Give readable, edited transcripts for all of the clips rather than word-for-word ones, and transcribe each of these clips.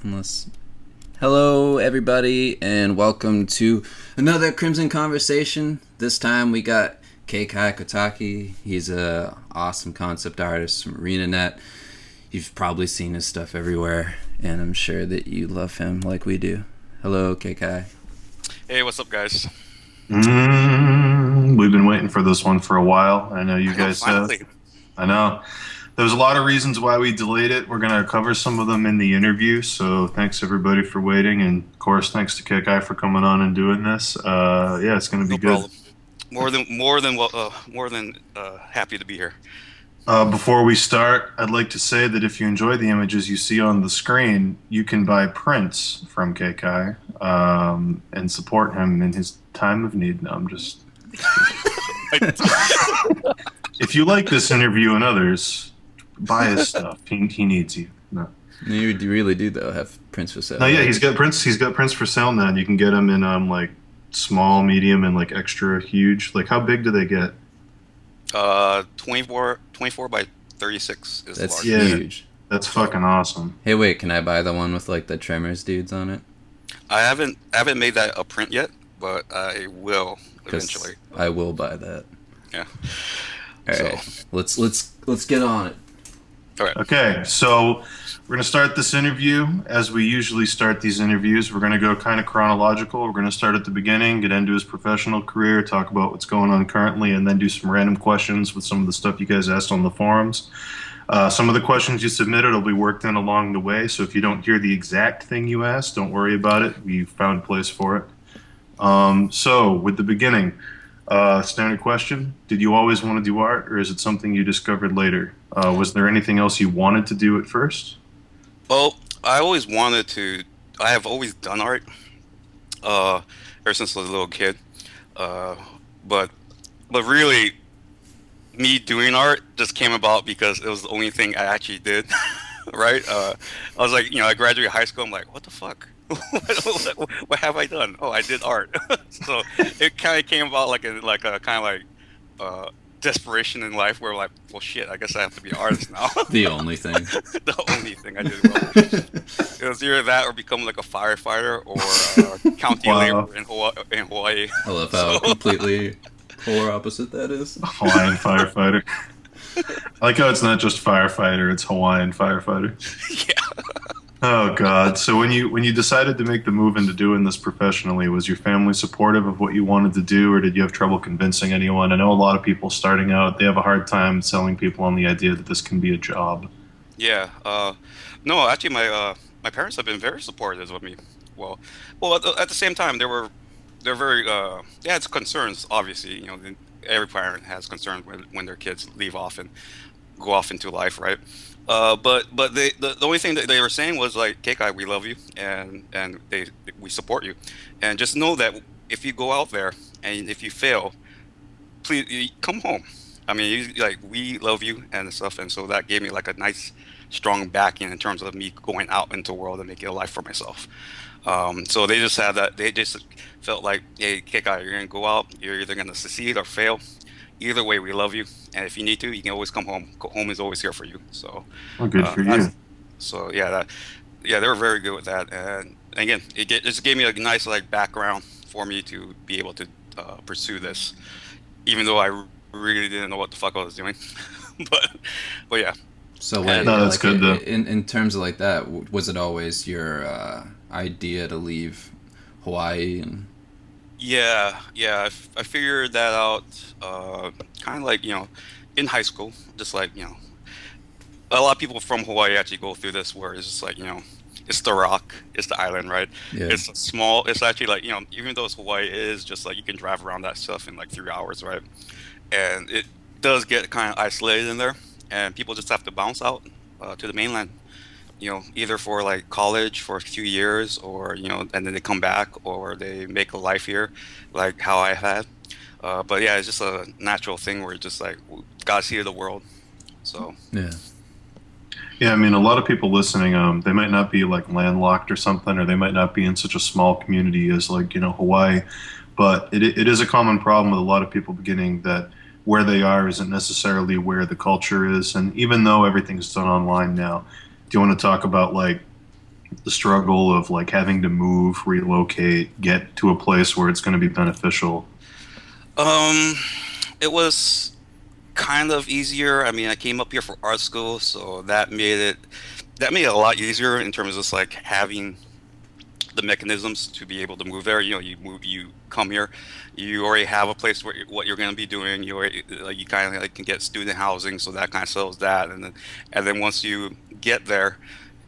Unless. Hello, everybody, and welcome to another Crimson Conversation. This time we got Kekai Kotaki. He's a awesome concept artist from ArenaNet. You've probably seen his stuff everywhere, and I'm sure that you love him like we do. Hello, Kekai. Hey, what's up, guys? We've been waiting for this one for a while. I know you guys have. Finally. I know. There was a lot of reasons why we delayed it. We're going to cover some of them in the interview. So thanks everybody for waiting, and of course thanks to Kekai for coming on and doing this. Yeah, it's going to be No good. problem. More than happy to be here. Before we start, I'd like to say that if you enjoy the images you see on the screen, you can buy prints from Kekai and support him in his time of need. No, I'm just. If you like this interview and others, buy his stuff. He needs you. No. You really do, though, have prints for sale. No, yeah, he's got prints. He's got prints for sale now. You can get them in like small, medium, and like extra huge. Like, how big do they get? 24 by 36 is That's large. Yeah. huge. That's fucking awesome. Hey, wait, can I buy the one with like the Tremors dudes on it? I haven't made that a print yet, but I will 'Cause eventually. I will buy that. Yeah. All So- right, let's get on it. All right. Okay, so we're going to start this interview as we usually start these interviews. We're going to go kind of chronological. We're going to start at the beginning, get into his professional career, talk about what's going on currently, and then do some random questions with some of the stuff you guys asked on the forums. Some of the questions you submitted will be worked in along the way, so if you don't hear the exact thing you asked, don't worry about it. We found a place for it. So, with the beginning, standard question: did you always want to do art, or is it something you discovered later? Was there anything else you wanted to do at first? Well, I have always done art, ever since I was a little kid. But really, me doing art just came about because it was the only thing I actually did, right? I was like, I graduated high school. I'm like, what the fuck? What have I done? Oh, I did art. So it kind of came about like a kind of like desperation in life, where like, well, shit, I guess I have to be an artist now. The only thing. The only thing I did well. It was either that or become like a firefighter or a county Wow. laborer in Hawaii. I love how completely polar opposite that is. Hawaiian firefighter. I like how it's not just firefighter; it's Hawaiian firefighter. Yeah. Oh God! So when you decided to make the move into doing this professionally, was your family supportive of what you wanted to do, or did you have trouble convincing anyone? I know a lot of people starting out, they have a hard time selling people on the idea that this can be a job. Yeah. No, actually, my parents have been very supportive with me. Well, at the same time, they're very they had concerns. Obviously, every parent has concerns when their kids leave off and go off into life, right? But the only thing that they were saying was like, Kekai, we love you, and we support you, and just know that if you go out there and if you fail, please come home. I mean, like, we love you and stuff, and so that gave me like a nice, strong backing in terms of me going out into the world and making a life for myself. So they just had that. They just felt like, hey, Kekai, you're gonna go out. You're either gonna succeed or fail. Either way, we love you, and if you need to, you can always come home. Home is always here for you. So, Well, good for you. so yeah, they were very good with that. And again, just gave me a nice like background for me to be able to pursue this, even though I really didn't know what the fuck I was doing. but yeah. So, No, that's good, though. In terms of like that, was it always your idea to leave Hawaii? And Yeah. I figured that out kind of like, in high school, just like, a lot of people from Hawaii actually go through this where it's just like, it's the rock, it's the island, right? Yeah. It's actually like, even though it's Hawaii, it is just like you can drive around that stuff in like 3 hours, right? And it does get kind of isolated in there, and people just have to bounce out to the mainland. Either for like college for a few years, or and then they come back, or they make a life here, like how I had. But yeah, it's just a natural thing where it's just like gotta see the world. So yeah, Yeah, I mean, a lot of people listening, they might not be like landlocked or something, or they might not be in such a small community as like Hawaii, but it is a common problem with a lot of people beginning that where they are isn't necessarily where the culture is, and even though everything's done online now, do you want to talk about like the struggle of like having to move, relocate, get to a place where it's going to be beneficial? Um, it was kind of easier. I mean, I came up here for art school, so that made it a lot easier in terms of just like having the mechanisms to be able to move there. You know, you come here, you already have a place where what you're going to be doing. You already, like, you kind of like can get student housing, so that kind of settles that, and then once you get there,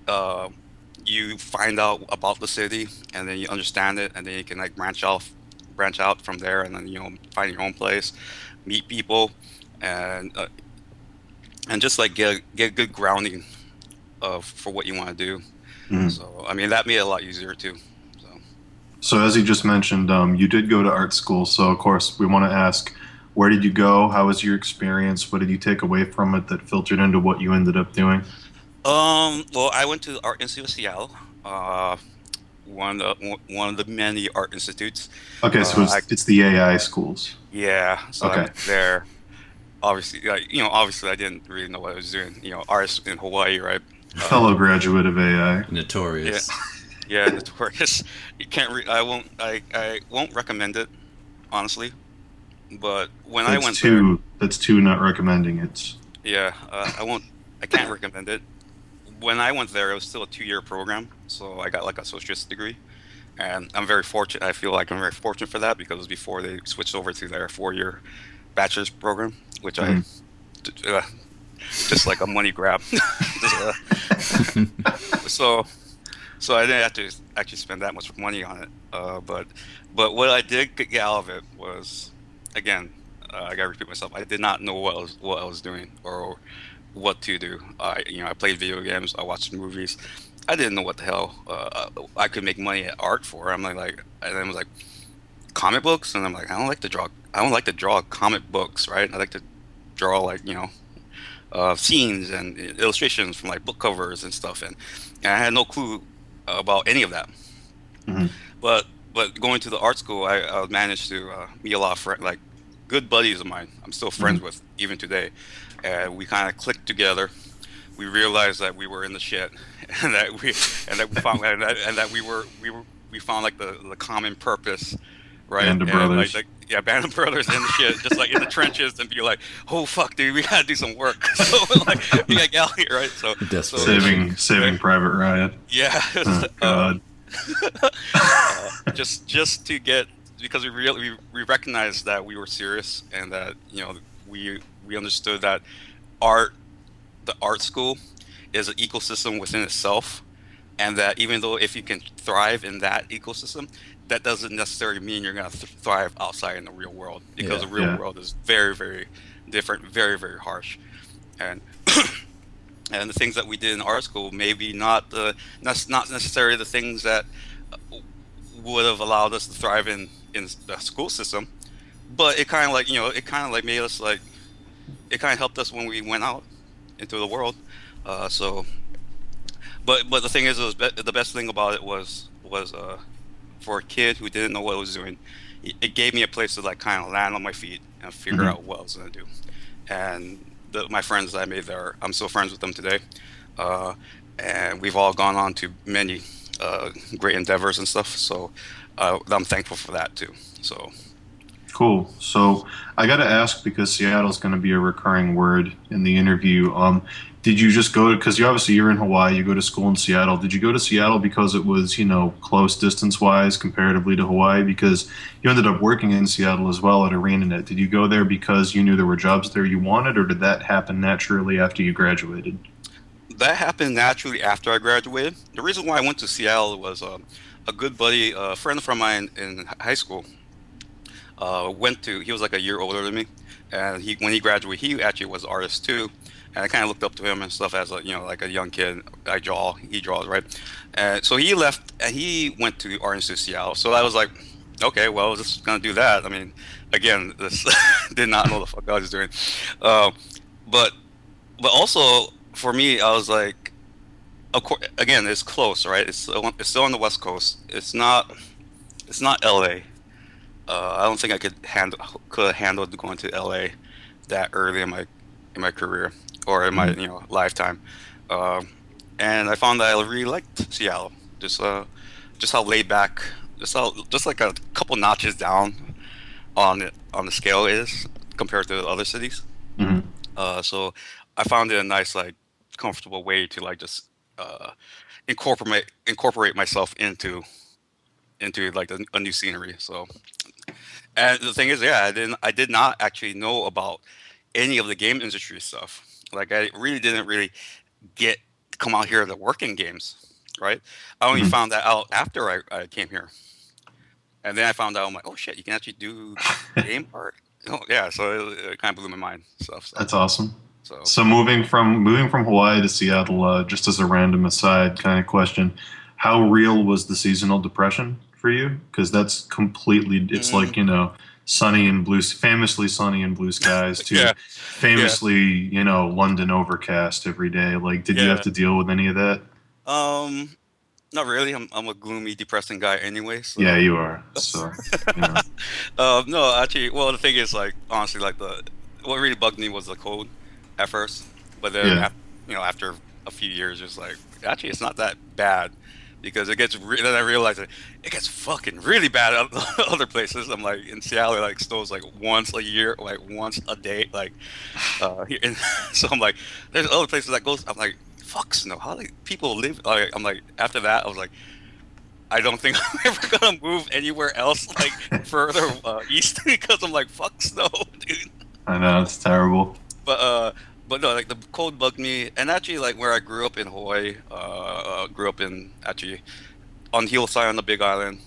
uh, you find out about the city, and then you understand it, and then you can like branch out from there, and then find your own place, meet people, and uh, and just like get a good grounding of for what you want to do. Mhm. So I mean that made it a lot easier too. So. So, as you just mentioned, you did go to art school. So, of course, we want to ask, where did you go? How was your experience? What did you take away from it that filtered into what you ended up doing? Well, I went to the Art Institute of Seattle, uh, one of the many art institutes. Okay, so I it's the AI schools. Yeah, so I Okay, went there. Obviously, like obviously I didn't really know what I was doing. Artists in Hawaii, right? Uh, fellow graduate of AI. yeah, Notorious. yeah, notorious. You can't re I won't recommend it, honestly. But when I went there, That's two not recommending it. yeah, I can't recommend it. When I went there, it was still a 2-year program, so I got like a associate's degree, and I'm very fortunate. I feel like I'm very fortunate for that because it was before they switched over to their 4-year bachelor's program, which I Mhm. uh, just like a money grab. Just, so so I didn't have to actually spend that much money on it. But what I did get out of it was, again, I gotta repeat myself. I did not know what I was doing or what to do. I played video games. I watched movies. I didn't know what the hell I could make money at art for. And then it was like comic books, and I'm like, I don't like to draw. I don't like to draw comic books, right? I like to draw like scenes and illustrations from like book covers and stuff, and I had no clue about any of that. Mhm. But going to the art school, I managed to meet a lot of friends, like good buddies of mine. I'm still friends Mhm. with even today, and we kind of clicked together. We realized that we were in the shit, and that we found and that we found like the common purpose, right? Band of And brothers. yeah, band of brothers in the shit, just like in the trenches, and be like, oh fuck, dude, we gotta do some work. So like, we gotta get out here, right? Desperation. Saving Private Ryan. Yeah, Oh God. just to get because we recognized that we were serious and that we understood that art the art school is an ecosystem within itself, and that even though if you can thrive in that ecosystem, that doesn't necessarily mean you're going to thrive outside in the real world because Yeah. the real Yeah. world is very very different, very very harsh, and and the things that we did in art school maybe not necessarily the things that would have allowed us to thrive in the school system, but it kind of like it kind of like made us like it kind of helped us when we went out into the world. So, but the thing is, the best thing about it was for a kid who didn't know what I was doing, it gave me a place to like kind of land on my feet and figure Mhm. out what I was gonna do. And my friends that I made there, I'm still friends with them today, uh, and we've all gone on to many great endeavors and stuff. So I'm thankful for that too. So Cool. So I got to ask because Seattle's going to be a recurring word in the interview. Did you just go because you're in Hawaii, you go to school in Seattle. Did you go to Seattle because it was, close distance wise comparatively to Hawaii? Because you ended up working in Seattle as well at ArenaNet. Did you go there because you knew there were jobs there you wanted, or did that happen naturally after you graduated? that happened naturally after I graduated. The reason why I went to Seattle was a good buddy, a friend of mine in high school he was like a year older than me, and when he graduated, he actually was an artist too, and I kind of looked up to him and stuff as like a young kid. He draws, right, and so he left and he went to Art Institute Seattle. So I was like, okay, well, I was just gonna do that. I mean, again, this did not know the fuck I was doing, uh, but also for me, I was like, of course, again, it's close, right? It's still on the West Coast. It's not LA. I don't think I could have handled going to LA that early in my career or in my Mhm. lifetime. Um, and I found that I really liked Seattle. just how laid back, just like a couple notches down on the scale is compared to other cities. Hmm. So I found it a nice, like, comfortable way to like just uh, incorporate myself into like a new scenery. So, and the thing is, yeah, I did not actually know about any of the game industry stuff. Like, I really didn't really get come out here to work in games, right? I only Hmm. found that out after I came here, and then I found out, I'm like, oh shit, you can actually do game art. Oh yeah, so it kind of blew my mind stuff. So That's awesome. so So moving from Hawaii to Seattle, just as a random aside kind of question, how real was the seasonal depression for you? Because that's completely, it's mm, like, sunny and blue, famously sunny and blue skies to yeah, yeah, famously, London overcast every day. Like, did you have yeah. to deal with any of that? Um, Not really. I'm a gloomy, depressing guy anyway. Yeah, So, you are. So, you know, no, actually, well, the thing is, like, honestly, like, the what really bugged me was the cold at first, but then yeah. after, after a few years, it's like, actually, it's not that bad, because then I realized that it gets fucking really bad at other places. I'm like, in Seattle, it like snows like once a year, like once a day, like here. And so I'm like, there's other places that goes. I'm like, fuck snow. How like people live? Like, I'm like, after that, I was like, I don't think I'm ever gonna move anywhere else like further east because I'm like, fuck snow, dude. I know it's terrible. But but no, like, the cold bugged me, and actually, like, where I grew up in Hawaii, grew up in actually on the hillside on the Big Island,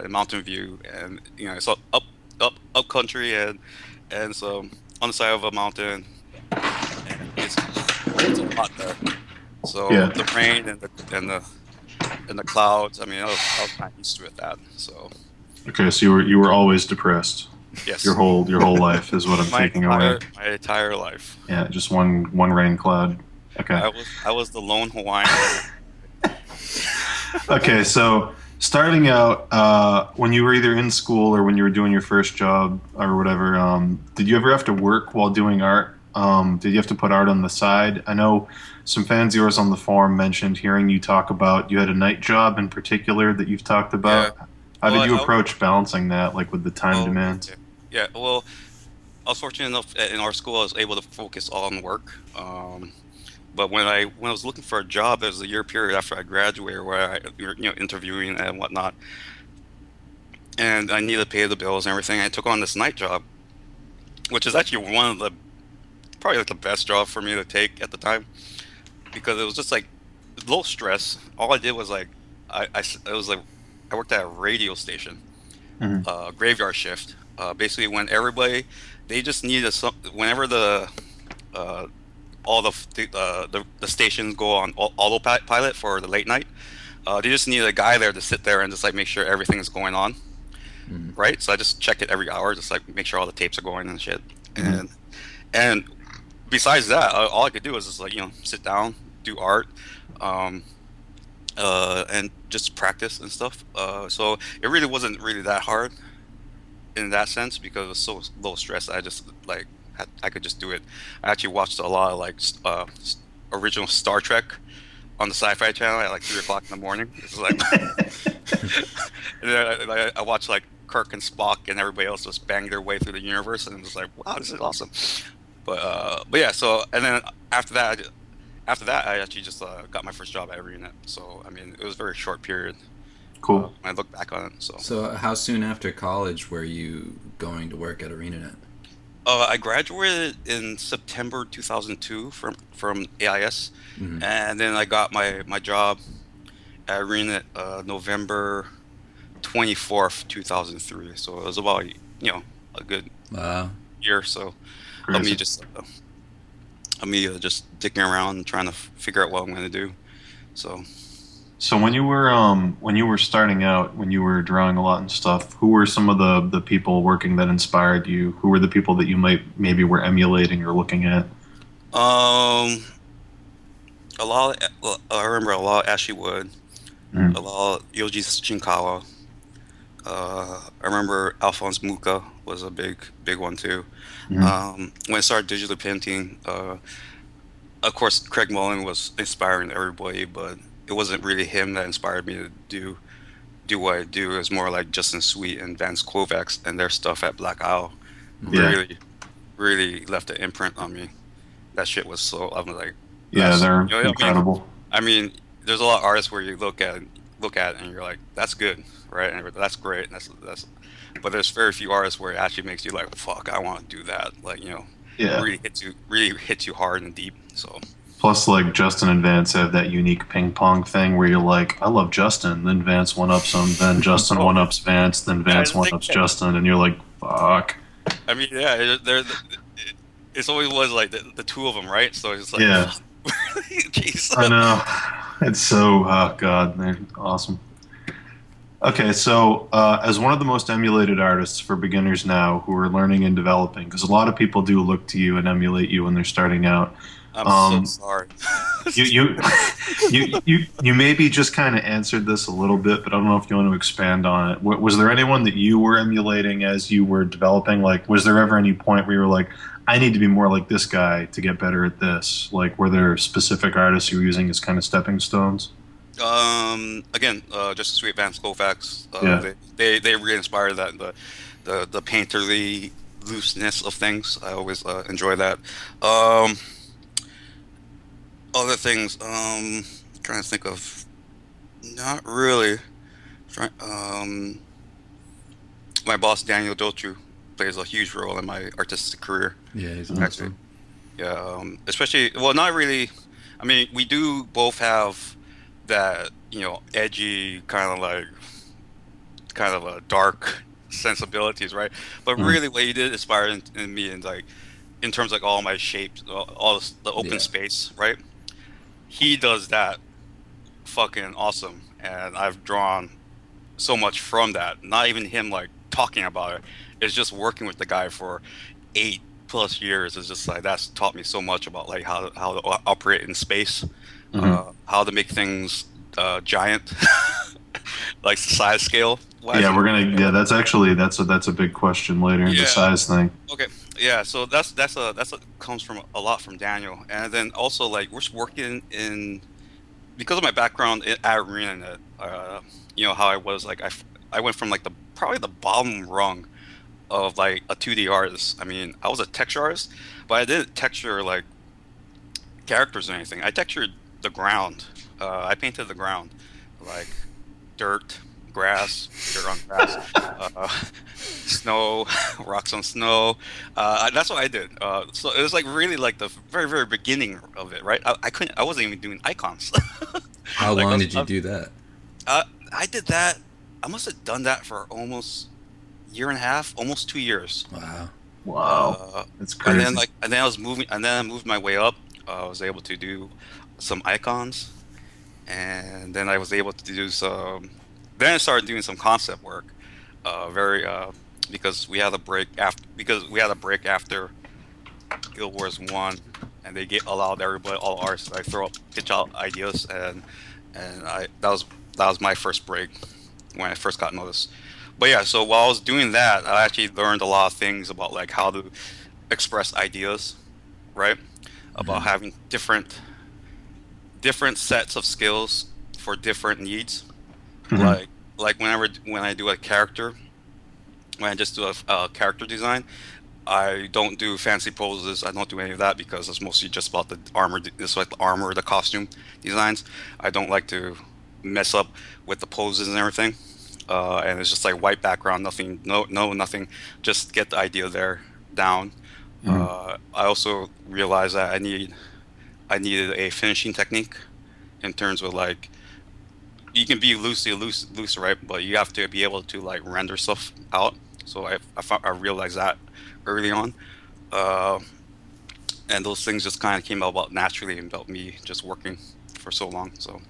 in Mountain View, and it's up country, and so on the side of a mountain, and it's a lot there. So Yeah. the rain and the clouds. I mean, I was kind of used to it that. So Okay, so you were always depressed. Your yes, whole life is what I'm taking away. my entire life, Yeah, just one rain cloud. Okay. I was the lone Hawaiian. Okay, so starting out, when you were either in school or when you were doing your first job or whatever, did you ever have to work while doing art? Did you have to put art on the side? I know some fans of yours on the forum mentioned hearing you talk about you had a night job in particular that you've talked Yeah. about. How Well, did you approach balancing that, like with the time oh, demands? okay. Yeah. Well, I was fortunate enough in our school. I was able to focus all on work. But when I was looking for a job, there was a year period after I graduated where we were, interviewing and whatnot, and I needed to pay the bills and everything. I took on this night job, which is actually one of the probably like the best job for me to take at the time, because it was just like low stress. All I did was like it was like I worked at a radio station, Hmm. graveyard shift. Basically, when everybody they just needed whenever uh, all the stations go on autopilot for the late night. They just need a guy there to sit there and just like make sure everything is going on, Mm. right? So I just check it every hour, just like make sure all the tapes are going and shit. Hmm. And besides that, all I could do was just like sit down, do art, um, and just practice and stuff. So it really wasn't really that hard in that sense because it was so low stress. I just like I could just do it. I actually watched a lot of like original Star Trek on the Sci-Fi Channel at like 3 o'clock in the morning. It's like, and then I watched like Kirk and Spock and everybody else just bang their way through the universe, and it was like, wow, this is awesome. But yeah. So and then after that, I actually just got my first job at Arena. So I mean, it was a very short period Cool. when I look back on it. So So, how soon after college were you going to work at ArenaNet? I graduated in September 2002 from AIS, Hmm. and then I got my job at Arena November 24th, 2003. So it was about a good Wow. year or so of me Crazy. just dicking around and trying to figure out what I'm going to do. So So when you were starting out, when you were drawing a lot and stuff, who were some of the people working that inspired you? Who were the people that you maybe were emulating or looking at? um, I remember a lot of Ashley Wood, Mm. a lot of Yoji Shinkawa. I remember Alphonse Muka was a big one too. Mhm. When I started digital painting, of course, Craig Mullen was inspiring everybody, but it wasn't really him that inspired me to do what I do. It was more like Justin Sweet and Vance Kovacs and their stuff at Black Isle Yeah, really really left an imprint on me. That shit was so I'm like yeah, that's they're you know what I mean. incredible. I mean, there's a lot of artists where you look at it and you're like, that's good, right? And that's great. And that's. But there's very few artists where it actually makes you like, fuck, I want to do that. Like Yeah. really hits you hard and deep. So Plus, like Justin and Vance have that unique ping pong thing where you're like, I love Justin, then Vance one ups him, then Justin oh, one ups Vance, then I Vance didn't one think ups that. Justin, and you're like, fuck. I mean, yeah, it's always was like the two of them, right? So it's like, Yeah, fuck. Jeez. I know. It's so, oh god, they're awesome. Okay, so as one of the most emulated artists for beginners now who are learning and developing, because a lot of people do look to you and emulate you when they're starting out. I'm so Um, sorry. you you you maybe just kind of answered this a little bit, but I don't know if you want to expand on it. Was there anyone that you were emulating as you were developing? Like, was there ever any point where you were like, I need to be more like this guy to get better at this? Like, were there specific artists you were using as kind of stepping stones? Again, just a sweet Vance Kovacs. Yeah. They re-inspired that the painterly looseness of things. I always enjoy that. Um, Other things. Trying to think of. Not really. Try, my boss Daniel Dochu plays a huge role in my artistic career. Yeah, he's Actually, awesome. yeah. Especially, well, not really. I mean, we do both have that, edgy kind of a dark sensibilities, right? But Mhm. really, what he did inspire in me, and like in terms of like all my shapes, all the open Yeah. space, right? He does that fucking awesome, and I've drawn so much from that. Not even him like talking about it. It's just working with the guy for 8+ years. It's just like that's taught me so much about like how to operate in space, Mhm. how to make things giant, like size scale wise. Yeah, we're gonna. Yeah, that's actually that's a big question later, the Yeah. size thing. Okay. Yeah. So that's a comes from a lot from Daniel, and then also like we're just working in because of my background at ArenaNet. How I was like I went from like the probably the bottom rung of like a 2D artist. I mean, I was a texture artist, but I didn't texture like characters or anything. I textured the ground. I painted the ground, like dirt, grass, dirt on grass, snow, rocks on snow. That's what I did. So it was like really like the very very beginning of it, right? I couldn't. I wasn't even doing icons. How like long did you do that? I did that. I must have done that for almost year and a half, almost 2 years. Wow. Wow, Uh, that's and then crazy. like, and then I was moving, and then I moved my way up. I was able to do some icons, and then I was able to do some. Then I started doing some concept work. Very because we had a break after Guild Wars 1, and they get allowed everybody, all artists, to like throw up pitch out ideas, and I that was my first break when I first got noticed. But yeah, so while I was doing that, I actually learned a lot of things about like how to express ideas, right? About Hmm. having different sets of skills for different needs. Mhm. Like whenever when I do a character, when I just do a character design, I don't do fancy poses. I don't do any of that because it's mostly just about the armor. It's like the armor, the costume designs. I don't like to mess up with the poses and everything. And it's just like white background, nothing, nothing. Just get the idea there down. Mhm. I also realized that I needed a finishing technique in terms of like you can be loose, right? But you have to be able to like render stuff out. So I realized that early on. Uh, and those things just kind of came about naturally about me just working for so long. So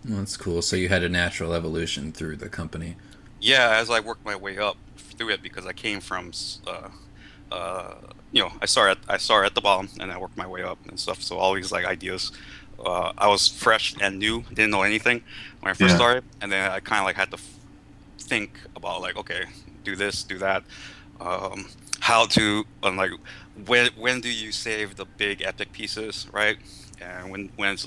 Well, that's cool. So you had a natural evolution through the company. yeah, as I worked my way up through it, because I came from, I started at the bottom and I worked my way up and stuff. So all these like ideas, I was fresh and new, didn't know anything when I first Yeah. started, and then I kind of like had to think about like, okay, do this, do that, how to, and like when do you save the big epic pieces, right? and when's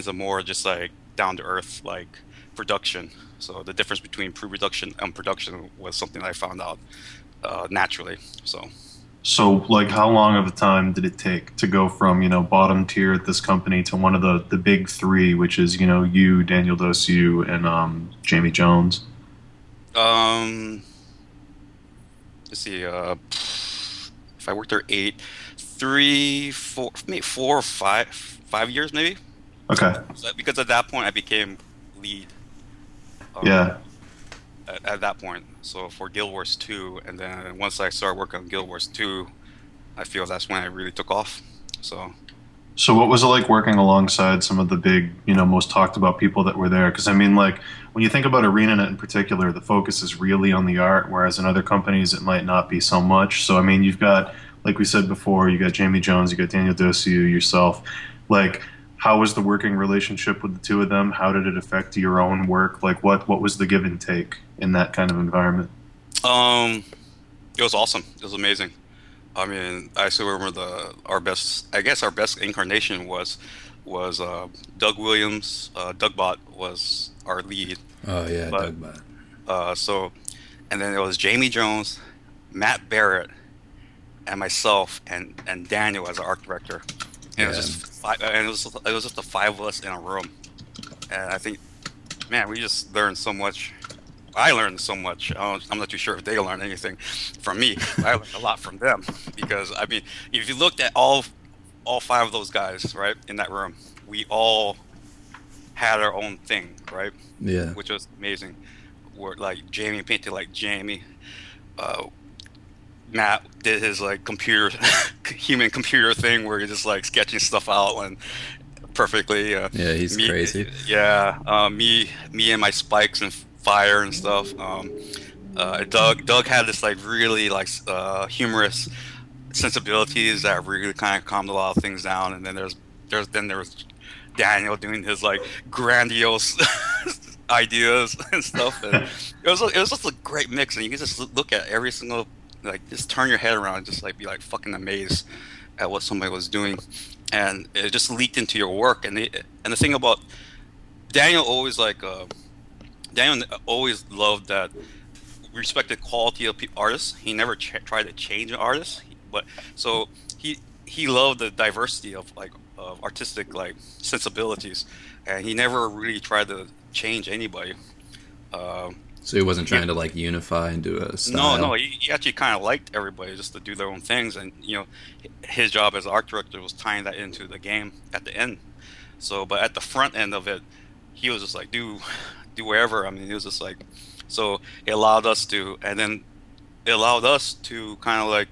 a more just like down to earth like production. So the difference between pre-production and production was something I found out naturally. So So, like, how long of a time did it take to go from, bottom tier at this company to one of the big three, which is, you, Daniel Dosiu, and Jamie Jones? um, let's see, if I worked there maybe 4 or 5 years maybe. Okay. So, because at that point I became lead. Yeah. At that point. So for Guild Wars 2, and then once I started working on Guild Wars 2, I feel that's when I really took off. So So, what was it like working alongside some of the big, most talked about people that were there? Because, I mean, like, when you think about ArenaNet in particular, the focus is really on the art, whereas in other companies, it might not be so much. So, I mean, you've got, like we said before, you got Jamie Jones, you got Daniel Dosiu, yourself. Like, how was the working relationship with the two of them? How did it affect your own work? Like, what was the give and take in that kind of environment? um, it was awesome. It was amazing. I mean, I still remember our best. I guess our best incarnation was Doug Williams. Dougbot was our lead, Oh yeah, but Dougbot. so and then it was Jamie Jones, Matt Barrett, and myself and Daniel as our art director. And it was Yeah, just it was just the five of us in a room. And I think, man, we just learned so much. I learned so much. I'm not too sure if they learned anything from me. But I learned a lot from them because I mean, if you looked at all five of those guys right in that room, we all had our own thing, right, yeah, which was amazing. Where like Jamie painted like Jamie. Uh, Matt did his like computer human computer thing where he's just like sketching stuff out and perfectly. yeah. He's Me, crazy. yeah, me and my spikes and fire and stuff. Doug had this like really like humorous sensibilities that really kind of calmed a lot of things down. And then there was Daniel doing his like grandiose ideas and stuff. And it was just a great mix. And you can just look at every single like just turn your head around and just like be like fucking amazed at what somebody was doing, and it just leaked into your work. And the thing about Daniel always like Daniel always loved that respected quality of artists. He never tried to change an artist, but so he loved the diversity of like of artistic like sensibilities, and he never really tried to change anybody. Um, So he wasn't yeah, trying to like unify and do a no, style. he actually kind of liked everybody just to do their own things, and his job as art director was tying that into the game at the end. So, but at the front end of it, he was just like, do wherever. I mean, he was just like, so it allowed us to, and then it allowed us to kind of like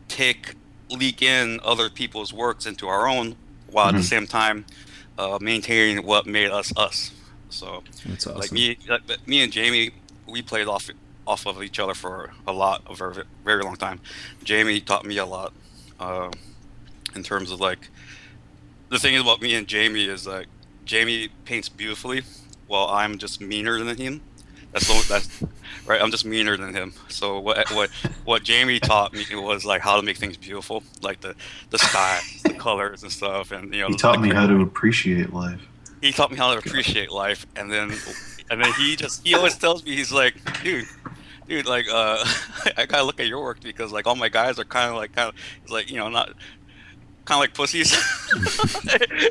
take leak in other people's works into our own, while at the Hmm. same time maintaining what made us us. So, That's like awesome. me and Jamie, we played off of each other for a very very long time. Jamie taught me a lot uh, in terms of like the thing about me and Jamie is like Jamie paints beautifully, while I'm just meaner than him. That's right. I'm just meaner than him. So what Jamie taught me was like how to make things beautiful, like the styles, the colors and stuff, and He taught me how to appreciate life. he taught me how to appreciate life. And then he always tells me, he's like, dude, like I gotta look at your work because like all my guys are it's like not kind of like pussies.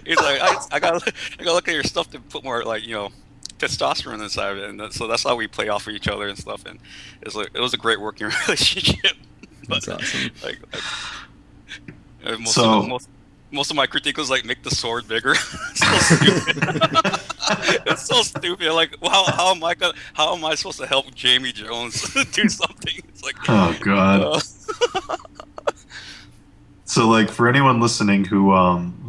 He's like, I gotta look at your stuff to put more like testosterone inside of it, and so that's how we play off of each other and stuff. And it was a great working relationship. But That's awesome. like So, most of my critique was like make the sword bigger. It's so stupid. It's so stupid. Like, well, how am I supposed to help Jamie Jones do something? It's like, oh God. uh, So, like, for anyone listening who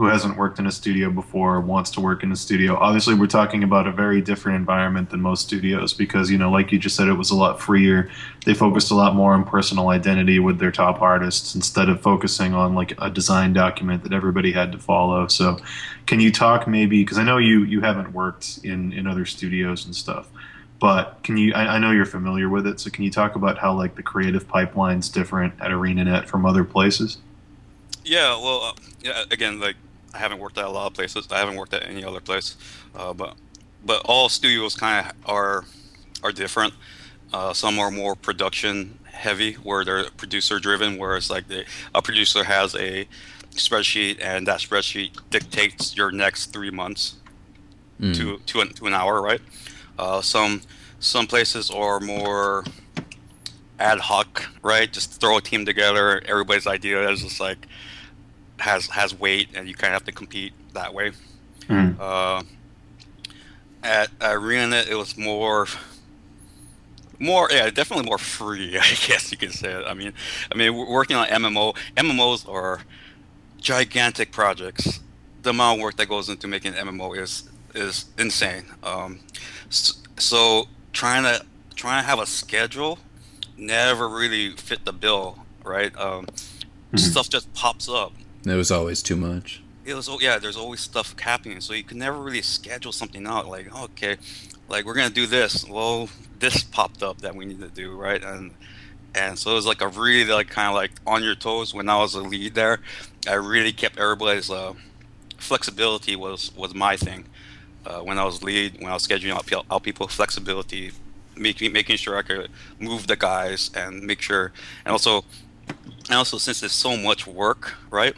hasn't worked in a studio before, wants to work in a studio, obviously we're talking about a very different environment than most studios because, like you just said, it was a lot freer. They focused a lot more on personal identity with their top artists instead of focusing on like a design document that everybody had to follow. So, can you talk maybe, because I know you haven't worked in other studios and stuff, but can you? I know you're familiar with it, so can you talk about how like the creative pipeline's different at ArenaNet from other places? yeah. Well, yeah. Again, like I haven't worked at a lot of places. I haven't worked at any other place, but all studios kind of are different. Some are more production heavy, where they're producer driven, whereas like a producer has a spreadsheet, and that spreadsheet dictates your next 3 months to an hour, right? Some places are more ad hoc, right? Just throw a team together. Everybody's idea is just like has weight, and you kind of have to compete that way. Mm. At ArenaNet, it was more, yeah, definitely more free. I guess you could say it. Working on MMOs are gigantic projects. The amount of work that goes into making an MMO is insane. So trying to have a schedule never really fit the bill, right? Stuff just pops up. There was always too much. There's always stuff happening, so you can never really schedule something out. Like, okay, like we're gonna do this. Well, this popped up that we need to do, right? And so it was like a really like kind of like on your toes. When I was a lead there, I really kept everybody's flexibility was my thing. When I was lead, when I was scheduling out people, flexibility, making sure I could move the guys and make sure, and also since there's so much work, right?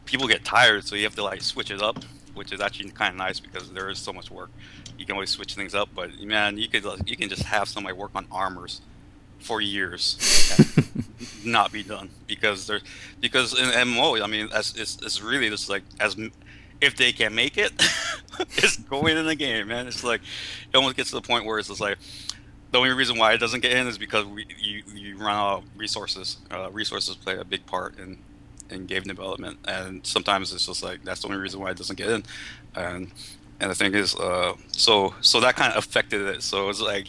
People get tired, so you have to like switch it up, which is actually kind of nice because there is so much work. You can always switch things up, but man, you can just have somebody work on armors for years and not be done because in MMO, I mean, it's really just like if they can make it, it's going in the game, man. It's like it almost gets to the point where it's just like the only reason why it doesn't get in is because you run out of resources. Resources play a big part in game development, and sometimes it's just like that's the only reason why it doesn't get in. And the thing is, so that kind of affected it. So it's like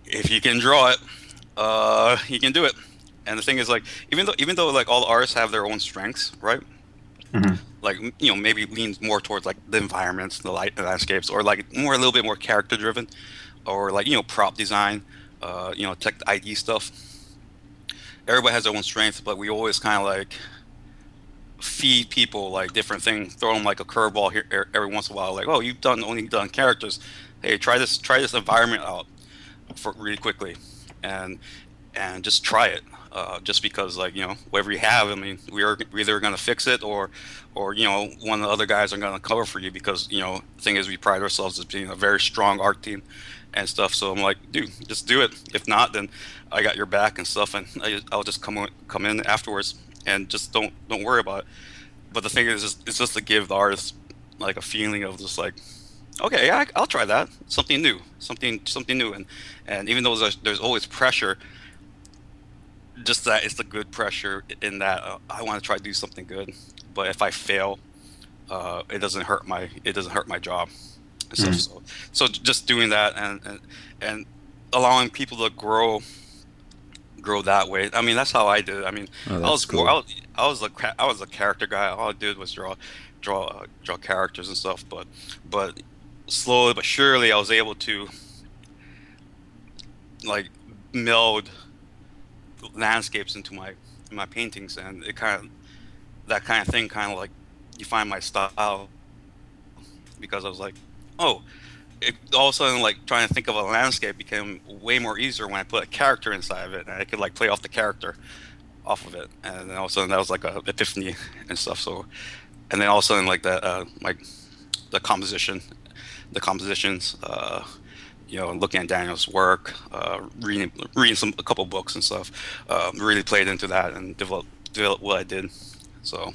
if you can draw it, you can do it. And the thing is, like even though like all the artists have their own strengths, right? Mm-hmm. Like maybe leans more towards like the environments, the landscapes, or like a little bit more character driven, or like prop design, tech ID stuff. Everybody has their own strengths, but we always kind of like feed people like different things, throw them like a curveball here every once in a while. Like, oh, you've only done characters. Hey, try this environment out for really quickly, and just try it. Just because like whatever you have, I mean, we're either going to fix it or one of the other guys are going to cover for you because the thing is we pride ourselves as being a very strong art team and stuff. So I'm like, dude, just do it. If not, then I got your back and stuff, and I'll just come in afterwards and just don't worry about it. But the thing is, it's just to give the artist like a feeling of just like, okay, yeah, I'll try that, something new, and even though there's always pressure, just that it's the good pressure in that I want to try to do something good, but if I fail, it doesn't hurt my job. And stuff. So just doing that and allowing people to grow that way. I mean, that's how I did it. I mean, I was a character guy. All I did was draw characters and stuff. But slowly but surely, I was able to like meld landscapes into my paintings, and it that kind of thing like defined my style, because I was like, oh, all of a sudden like trying to think of a landscape became way more easier when I put a character inside of it, and I could like play off the character off of it, and then all of a sudden that was like a epiphany and stuff. So, and then all of a sudden like that like the compositions, looking at Daniel's work, reading a couple books and stuff, really played into that and developed what I did. So,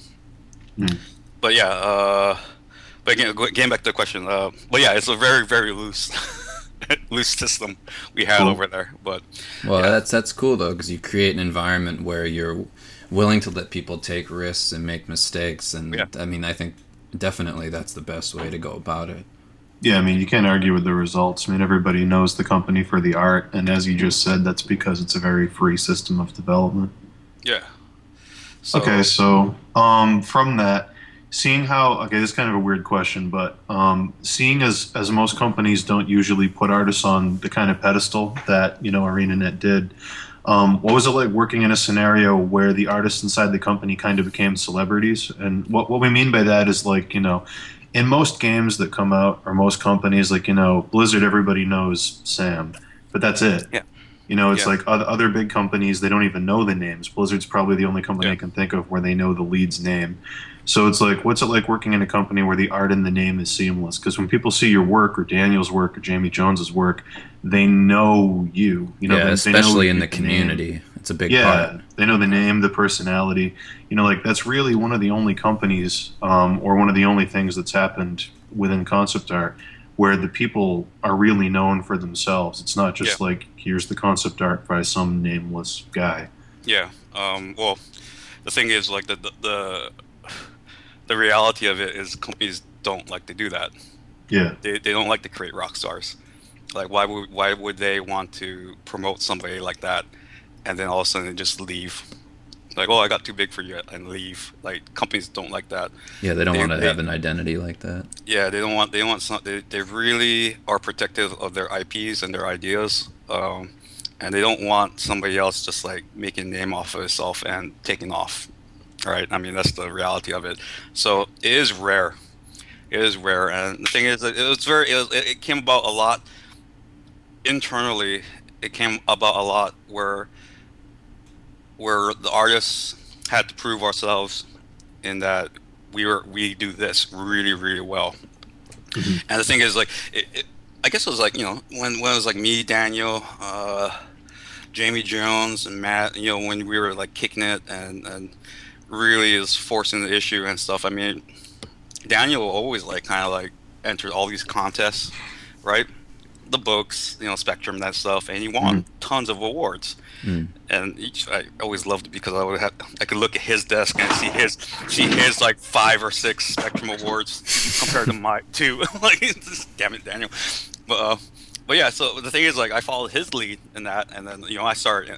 but yeah, but again, getting back to the question, but yeah, it's a very, very loose system we had over there. But well, that's cool though, because you create an environment where you're willing to let people take risks and make mistakes, and I mean, I think definitely that's the best way to go about it. Yeah, I mean, you can't argue with the results. I mean, everybody knows the company for the art, and as you just said, that's because it's a very free system of development. Yeah. Okay, so from that, seeing how, this is kind of a weird question, but seeing as most companies don't usually put artists on the kind of pedestal that, ArenaNet did, What was it like working in a scenario where the artists inside the company kind of became celebrities? And what we mean by that is like, in most games that come out or most companies, like, Blizzard, everybody knows Sam, but that's it. Yeah, It's yeah, like other big companies, they don't even know the names. Blizzard's probably the only company yeah. I can think of where they know the lead's name. So it's like, what's it like working in a company where the art and the name is seamless? Because when people see your work or Daniel's work or Jamie Jones's work, they know you. Yeah, They know especially in you, the the name. community. It's a big part. Yeah, they know the name, the personality. Like that's really one of the only companies, or one of the only things that's happened within concept art where the people are really known for themselves. It's not Yeah, just like here's the concept art by some nameless guy. yeah. Well, the thing is, like the reality of it is companies don't like to do that. Yeah, They don't like to create rock stars. Like why would they want to promote somebody like that and then all of a sudden just leave? Like, oh, I got too big for you and leave. Like companies don't like that. Yeah, they don't want to They have an identity like that. yeah, they don't want some they really are protective of their IPs and their ideas. And they don't want somebody else just like making a name off of itself and taking off. Right? I mean, that's the reality of it. So it is rare. It is rare, and the thing is, that it came about a lot internally. It came about a lot where the artists had to prove ourselves in that we do this really really well. hmm And the thing is, like, I guess it was like when it was like me, Daniel, Jamie Jones, and Matt. When we were like kicking it and really is forcing the issue and stuff. I mean, Daniel always like kind of like entered all these contests, right? The books, Spectrum, that stuff, and he hmm won tons of awards. Mm. And I always loved it because I could look at his desk and see his like 5 or 6 Spectrum awards compared to my two. Like, damn it, Daniel. But but yeah, so the thing is, like, I followed his lead in that, and then I start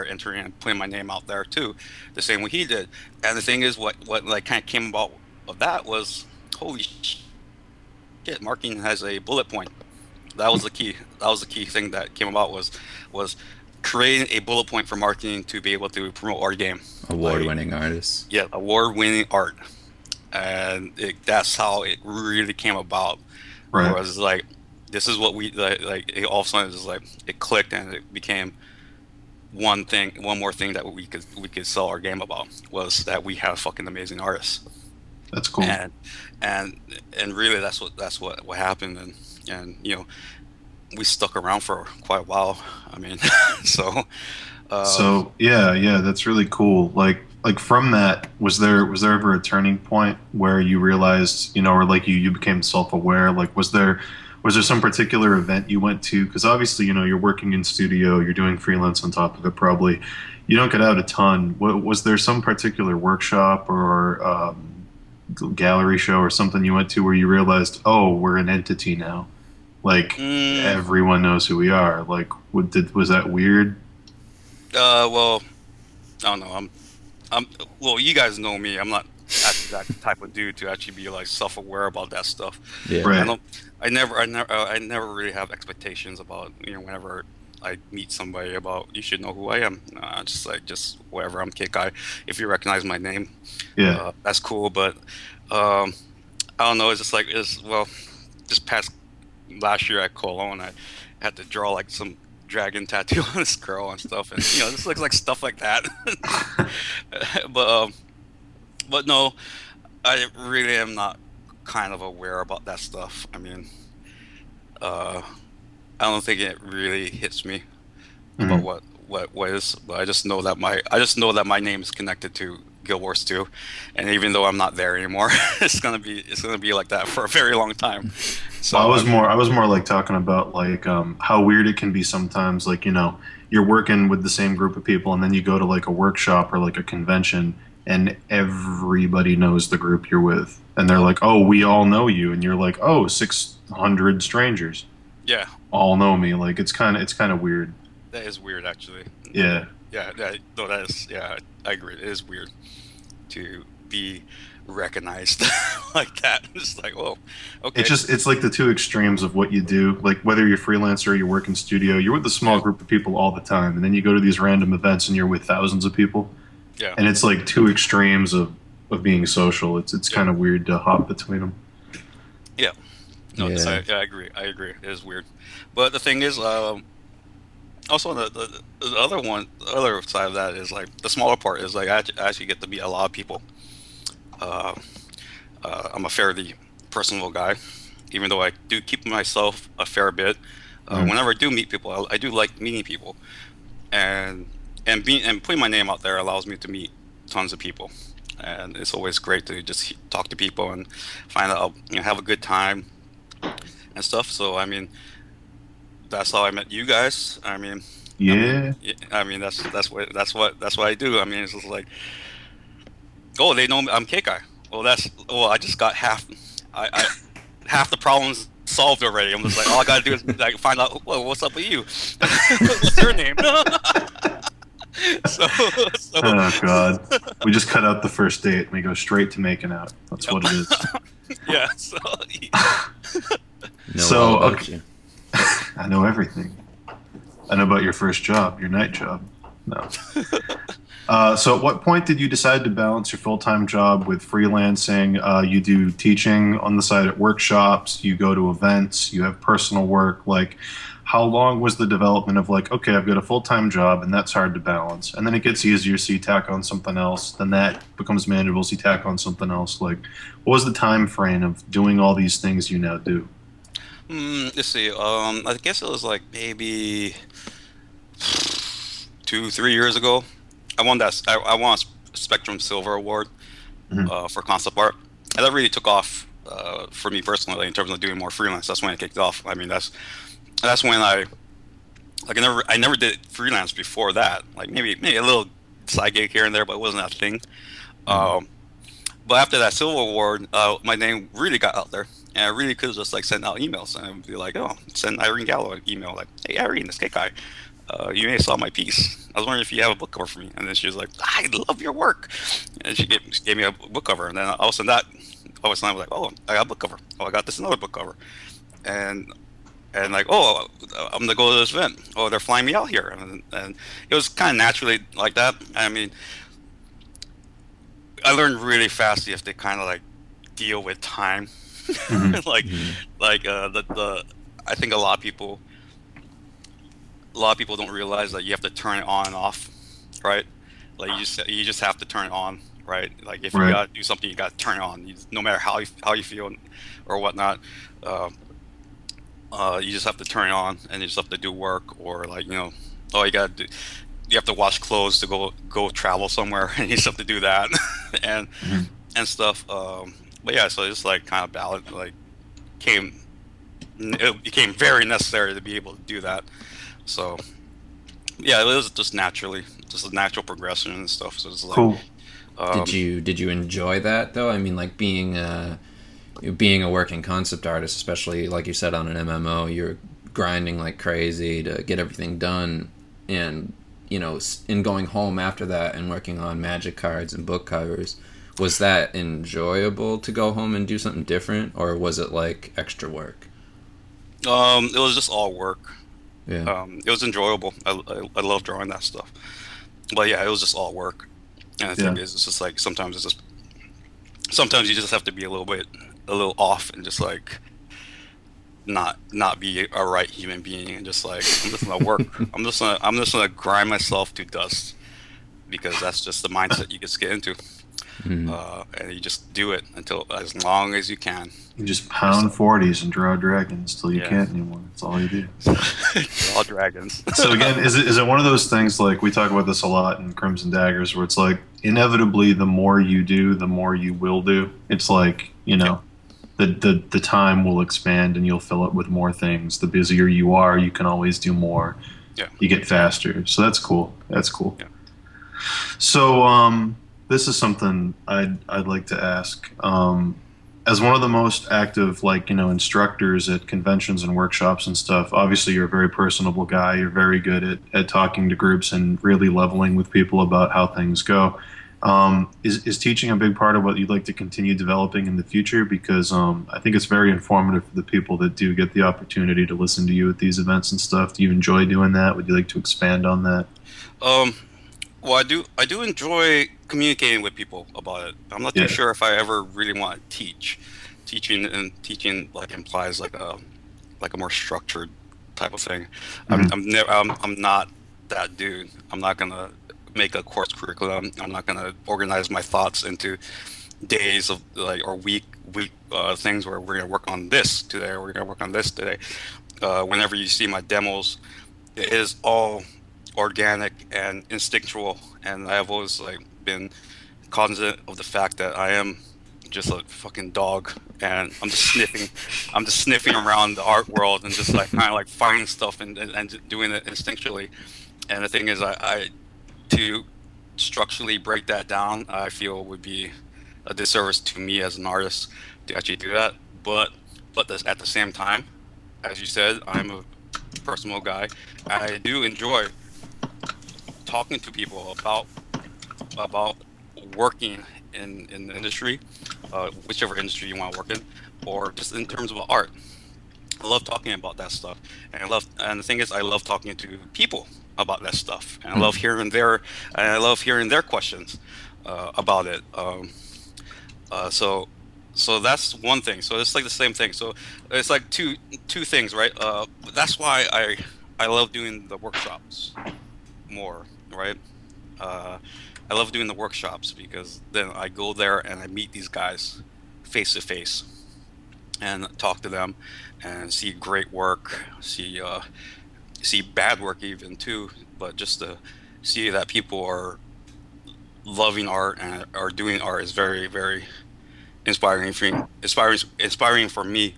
entering and putting my name out there too, the same way he did. And the thing is, what like kind of came about of that was, holy shit, marketing has a bullet point. That was the key. That was the key thing that came about was creating a bullet point for marketing to be able to promote our game. Like, Award-winning artists. yeah, award-winning art, and that's how it really came about. right. Whereas like this is what we like all of a sudden it was like it clicked and it became one more thing that we could sell our game about was that we have fucking amazing artists. That's cool. And and and really that's what happened, and we stuck around for quite a while. I mean, so um, So yeah, that's really cool. Like from that, was there ever a turning point where you realized, or like you became self-aware? Like was there some particular event you went to? Because obviously, you're working in studio, you're doing freelance on top of it. Probably, you don't get out a ton. Was there some particular workshop or gallery show or something you went to where you realized, oh, we're an entity now? Like mm, everyone knows who we are. Like, was that weird? well, I don't know. I'm well. You guys know me. I'm not actually that type of dude to actually be like self-aware about that stuff. Yeah. I Right. don't. I never really have expectations about whenever I meet somebody about you should know who I am. Just whatever. I'm Kekai. If you recognize my name, Yeah. that's cool. But um, I don't know. It's just like it's well, just past last year at Cologne, I had to draw like some dragon tattoo on this girl and stuff, and this looks like stuff like that. but but no, I really am not kind of aware about that stuff. I mean, uh, I don't think it really hits me about Mhm. what is, but I just know that my name is connected to Guild Wars 2, and even though I'm not there anymore, it's gonna be like that for a very long time. Well, I So was more I was more like talking about like how weird it can be sometimes. Like you're working with the same group of people, and then you go to like a workshop or like a convention, and everybody knows the group you're with, and they're like, "Oh, we all know you," and you're like, "Oh, 600 strangers yeah, all know me." Like it's kind of weird. that is weird actually. Yeah. Yeah, no, that is, yeah, I agree. It is weird to be recognized like that. It's like, whoa, okay. It's like the two extremes of what you do. Like whether you're freelancer or you work in studio, you're with a small Yeah, group of people all the time, and then you go to these random events and you're with thousands of people, yeah, and it's like two extremes of being social. It's yeah, kind of weird to hop between them. yeah. No, Yeah. I agree. I agree. It is weird, but the thing is, also the other one, the other side of that is like the smaller part is like I actually get to meet a lot of people. Uh, I'm a fairly personable guy, even though I do keep myself a fair bit. Mm. Whenever I do meet people, I do like meeting people, and and putting my name out there allows me to meet tons of people, and it's always great to just talk to people and find out, have a good time and stuff. So I mean, that's how I met you guys. Yeah. I mean that's what I do. I mean, it's just like, oh, they know I'm Kekai. Well, I just got I half the problems solved already. I'm just like, all I gotta do is like find out, well, what's up with you? What's your name? so, so, Oh God, we just cut out the first date and we go straight to making out. That's yep. what it is. Yeah. Know So all about okay, you. I know everything. I know about your first job, your night job. No. So at what point did you decide to balance your full-time job with freelancing? You do teaching on the side at workshops, you go to events, you have personal work. Like, how long was the development of like, okay, I've got a full-time job and that's hard to balance. And then it gets easier, so you tack on something else. Then that becomes manageable, so you tack on something else. Like, what was the time frame of doing all these things you now do? Let's see. I guess it was like maybe 2, 3 years ago. I won a Spectrum Silver Award Mhm. for concept art, and that really took off for me personally in terms of doing more freelance. That's when it kicked off. I mean, that's when I never did freelance before that. Like maybe a little side gig here and there, but it wasn't a thing. Mhm. Um, but after that Silver Award, my name really got out there, and I really could just like send out emails and be like, oh, send Irene Gallo an email like, hey Irene, this Kekai. You may have saw my piece. I was wondering if you have a book cover for me. And then she was like, I love your work. And she gave me a book cover. And then all of a sudden all of a sudden I was like, oh, I got a book cover. Oh, I got this another book cover. And like, oh, I'm gonna go to this event. Oh, they're flying me out here. And it was kind of naturally like that. I mean, I learned really fast you have to kind of like deal with time. Mhm. like Mhm. the I think a lot of people don't realize that you have to turn it on and off, right? Like you just have to turn it on, right? Like if you Right. gotta do something, you gotta turn it on. No matter how you feel or whatnot, uh, you just have to turn it on, and you just have to do work or like oh you have to wash clothes to go travel somewhere, and you just have to do that, and Mhm. stuff. But yeah, so it's like kind of balanced. Like came it became very necessary to be able to do that. So yeah, it was just naturally, just a natural progression and stuff. So it's like, Cool. Did um, you enjoy that though? I mean, like being a working concept artist, especially like you said on an MMO, you're grinding like crazy to get everything done, and in going home after that and working on magic cards and book covers. Was that enjoyable to go home and do something different, or was it like extra work? it was just all work. Yeah. It was enjoyable. I love drawing that stuff. But yeah, it was just all work. And the Yeah. thing is, it's just like sometimes you just have to be a little off and just like not be a right human being and just like I'm just gonna work. I'm just gonna grind myself to dust because that's just the mindset you just get into. Mhm. And you just do it until as long as you can. You just pound 40s and draw dragons till you Yeah. can't anymore. That's all you do. All dragons. So again, is it one of those things like we talk about this a lot in Crimson Daggers, where it's like inevitably the more you do, the more you will do. It's like the time will expand and you'll fill it with more things. The busier you are, you can always do more. Yeah. You get faster. So that's cool. That's cool. Yeah. So this is something I'd like to ask. As one of the most active, instructors at conventions and workshops and stuff, obviously you're a very personable guy. You're very good at talking to groups and really leveling with people about how things go. Is teaching a big part of what you'd like to continue developing in the future? Because I think it's very informative for the people that do get the opportunity to listen to you at these events and stuff. Do you enjoy doing that? Would you like to expand on that? Um, well, I do enjoy communicating with people about it. I'm not too Yeah. sure if I ever really want to teach. Teaching like implies like a more structured type of thing. Mhm. I'm not that dude. I'm not gonna make a course curriculum. I'm not gonna organize my thoughts into days of like or week things where we're gonna work on this today, or we're gonna work on this today. Whenever you see my demos, it is all organic and instinctual, and I've always like been cognizant of the fact that I am just a fucking dog, and I'm just sniffing around the art world and just like kind of like finding stuff and doing it instinctually. And the thing is, I to structurally break that down, I feel would be a disservice to me as an artist to actually do that. But at the same time, as you said, I'm a personal guy. I do enjoy talking to people about working in the industry, whichever industry you want to work in, or just in terms of art. I love talking about that stuff, and the thing is, I love talking to people about that stuff, and I love hearing their questions about it. So that's one thing. So it's like the same thing. So it's like two things, right? That's why I love doing the workshops more, right? Uh, I love doing the workshops because then I go there and I meet these guys face to face and talk to them and see great work, see bad work even too, but just to see that people are loving art and are doing art is very, very inspiring for me,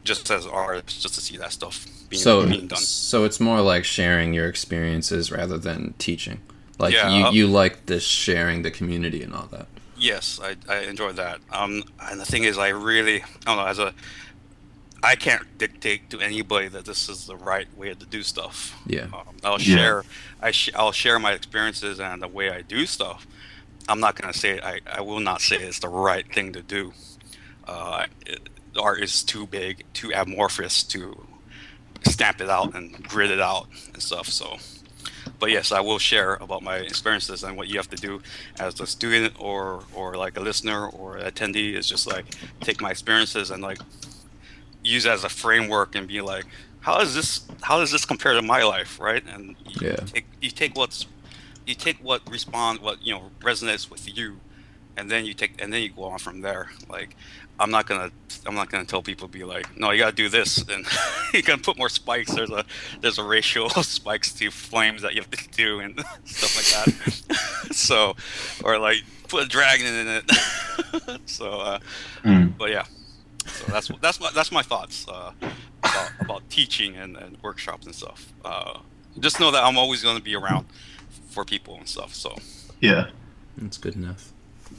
just as an artist, just to see that stuff being done. So it's more like sharing your experiences rather than teaching. Like Yeah, you like this sharing the community and all that. yes, I enjoy that. And the thing is, I don't know, I can't dictate to anybody that this is the right way to do stuff. Yeah. I'll Yeah. share, I'll share my experiences and the way I do stuff. I'm not gonna say I will not say it's the right thing to do. Art is too big, too amorphous to stamp it out and grid it out and stuff. So, but yes, I will share about my experiences, and what you have to do as a student or like a listener or attendee is just like take my experiences and like use it as a framework and be like, how does this compare to my life, right? And Yeah. you take what resonates with you, and then you go on from there. Like I'm not gonna tell people, be like, no, you gotta do this, and you can put more spikes. There's a ratio of spikes to flames that you have to do and stuff like that. So, or like put a dragon in it. So Mm. but yeah, so that's my thoughts about teaching and workshops and stuff. Just know that I'm always going to be around for people and stuff. So Yeah. That's good enough.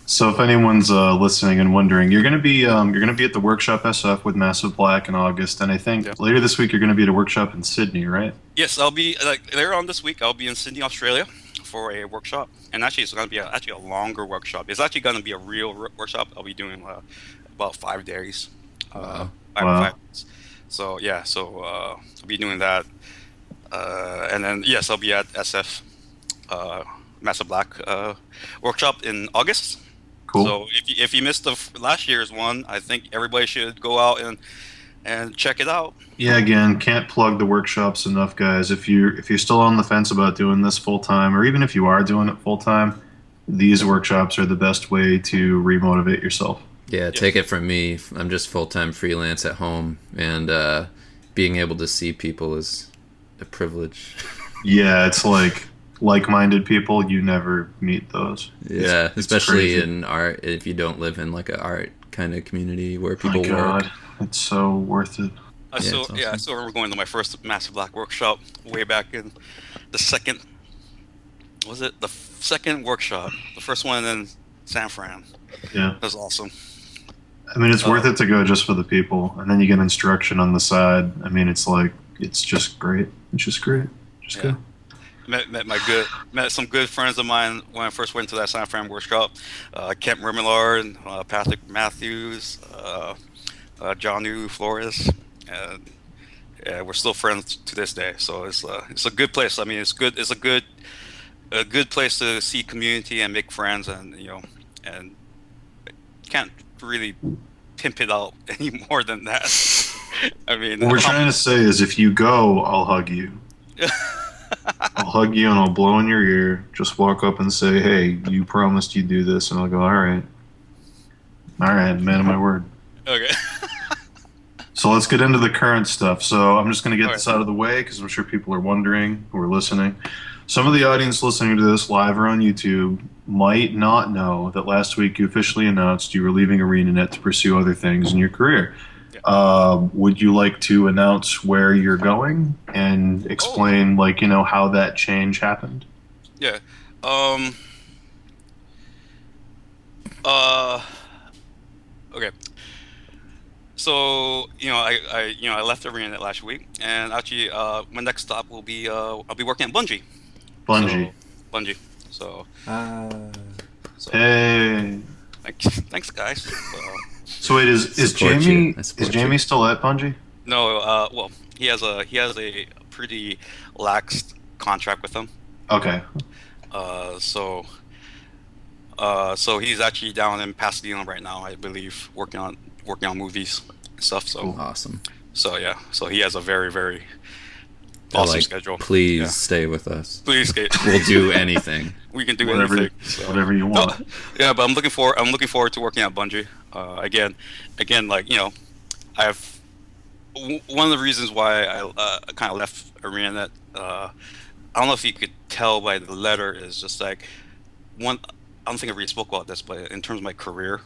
So if anyone's listening and wondering, you're gonna be at the workshop SF with Massive Black in August, and I think yeah. later this week you're gonna be at a workshop in Sydney, right? Yes, I'll be like later on this week. I'll be in Sydney, Australia, for a workshop, and actually it's going to be actually a longer workshop. It's actually going to be a real workshop. I'll be doing about 5 days. Wow. Wow. 5 days. So yeah, I'll be doing that, and then yes, I'll be at SF Massive Black workshop in August. Cool. So if you missed the last year's one, I think everybody should go out and check it out. Yeah, again, can't plug the workshops enough, guys. If you're still on the fence about doing this full time, or even if you are doing it full time, these workshops are the best way to remotivate yourself. Yeah, take it from me. I'm just full-time freelance at home, and being able to see people is a privilege. Yeah, it's like-minded people, you never meet those. Yeah, It's especially crazy. in art, if you don't live in like an art kind of community where people My work. God, it's so worth it. I Yeah, still it's yeah, I awesome. still remember going to my first Massive Black workshop way back in the second was it the second workshop, the first one in San Fran. Yeah. That was awesome. I mean, it's worth it to go just for the people, and then you get instruction on the side. I mean, it's just great. It's just great. Just Yeah. go. met some good friends of mine when I first went to that San Fran workshop. Kent Remillard, Patrick Matthews, John Flores, and yeah, we're still friends to this day. So it's a good place. I mean, it's good. It's a good place to see community and make friends, and and can't really pimp it out any more than that. I mean, What we're trying to say is, if you go, I'll hug you. I'll hug you and I'll blow in your ear. Just walk up and say, "Hey, you promised you'd do this," and I'll go, all right, man of my word." okay. So let's get into the current stuff. So I'm just going to get All this right. out of the way because I'm sure people are wondering who are listening. Some of the audience listening to this live or on YouTube might not know that last week you officially announced you were leaving ArenaNet to pursue other things in your career. Yeah. Would you like to announce where you're going and explain, how that change happened? Yeah. Uh. Okay. So I left Arena last week, and actually my next stop will be I'll be working at Bungie. Bungie. So, Bungie. So so Hey. thanks guys. So wait, is Support Jamie you. I support Jamie you. still at Bungie? No, well he has a pretty lax contract with them. Okay. Uh, so so he's actually down in Pasadena right now, I believe, working on movies and stuff. So Awesome. yeah, so he has a very very They're awesome like, schedule. please Yeah. stay with us. Please get. We'll do anything. We can do Whatever, anything. So. whatever you No, want. yeah, but I'm looking forward to working at Bungie. Again, like I have one of the reasons why I kind of left ArenaNet. I don't know if you could tell by the letter is just like one. I don't think I really spoke about this, but in terms of my career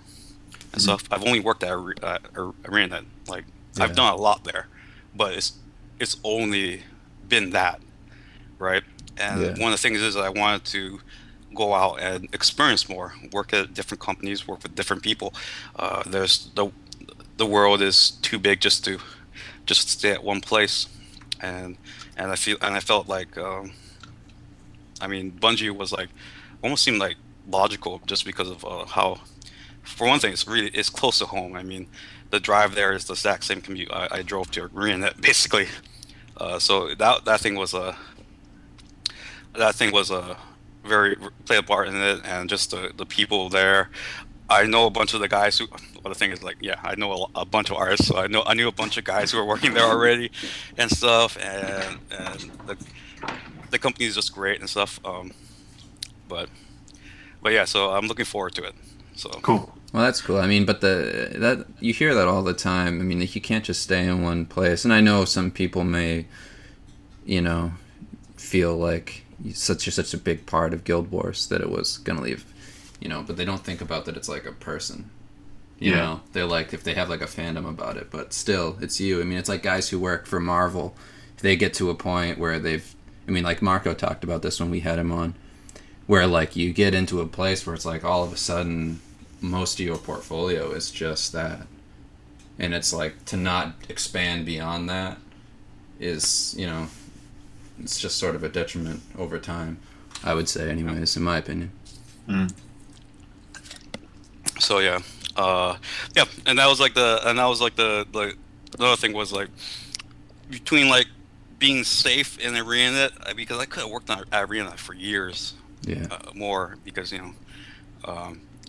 and stuff, I've only worked at ArenaNet. Like Yeah. I've done a lot there, but it's only been that, right? And Yeah. one of the things is I wanted to go out and experience more, work at different companies, work with different people. There's the world is too big just to stay at one place, and I felt like I mean Bungie was like almost seemed like logical just because of how, for one thing, it's close to home. I mean, the drive there is the exact same commute I drove to Arena basically. So that thing was a very played a part in it, and just the people there. I know a bunch of the guys who. Well, the thing is, like, yeah, I know a bunch of artists, so I knew a bunch of guys who were working there already, and stuff, and the company is just great and stuff. But yeah, so I'm looking forward to it. So Cool. Well, that's cool. I mean, but that you hear that all the time. I mean, like, you can't just stay in one place. And I know some people may, feel like such a big part of Guild Wars that it was gonna leave, but they don't think about that it's like a person. You Yeah. know, they're like, if they have like a fandom about it, but still, it's you. I mean, it's like guys who work for Marvel. They get to a point where like Marco talked about this when we had him on, where like you get into a place where it's like all of a sudden most of your portfolio is just that, and it's like to not expand beyond that is it's just sort of a detriment over time, I would say, anyways, in my opinion. Mm. So yeah, yeah, and that was like the other thing was like between like being safe in Arena, because I could have worked on Arena for years Yeah. more because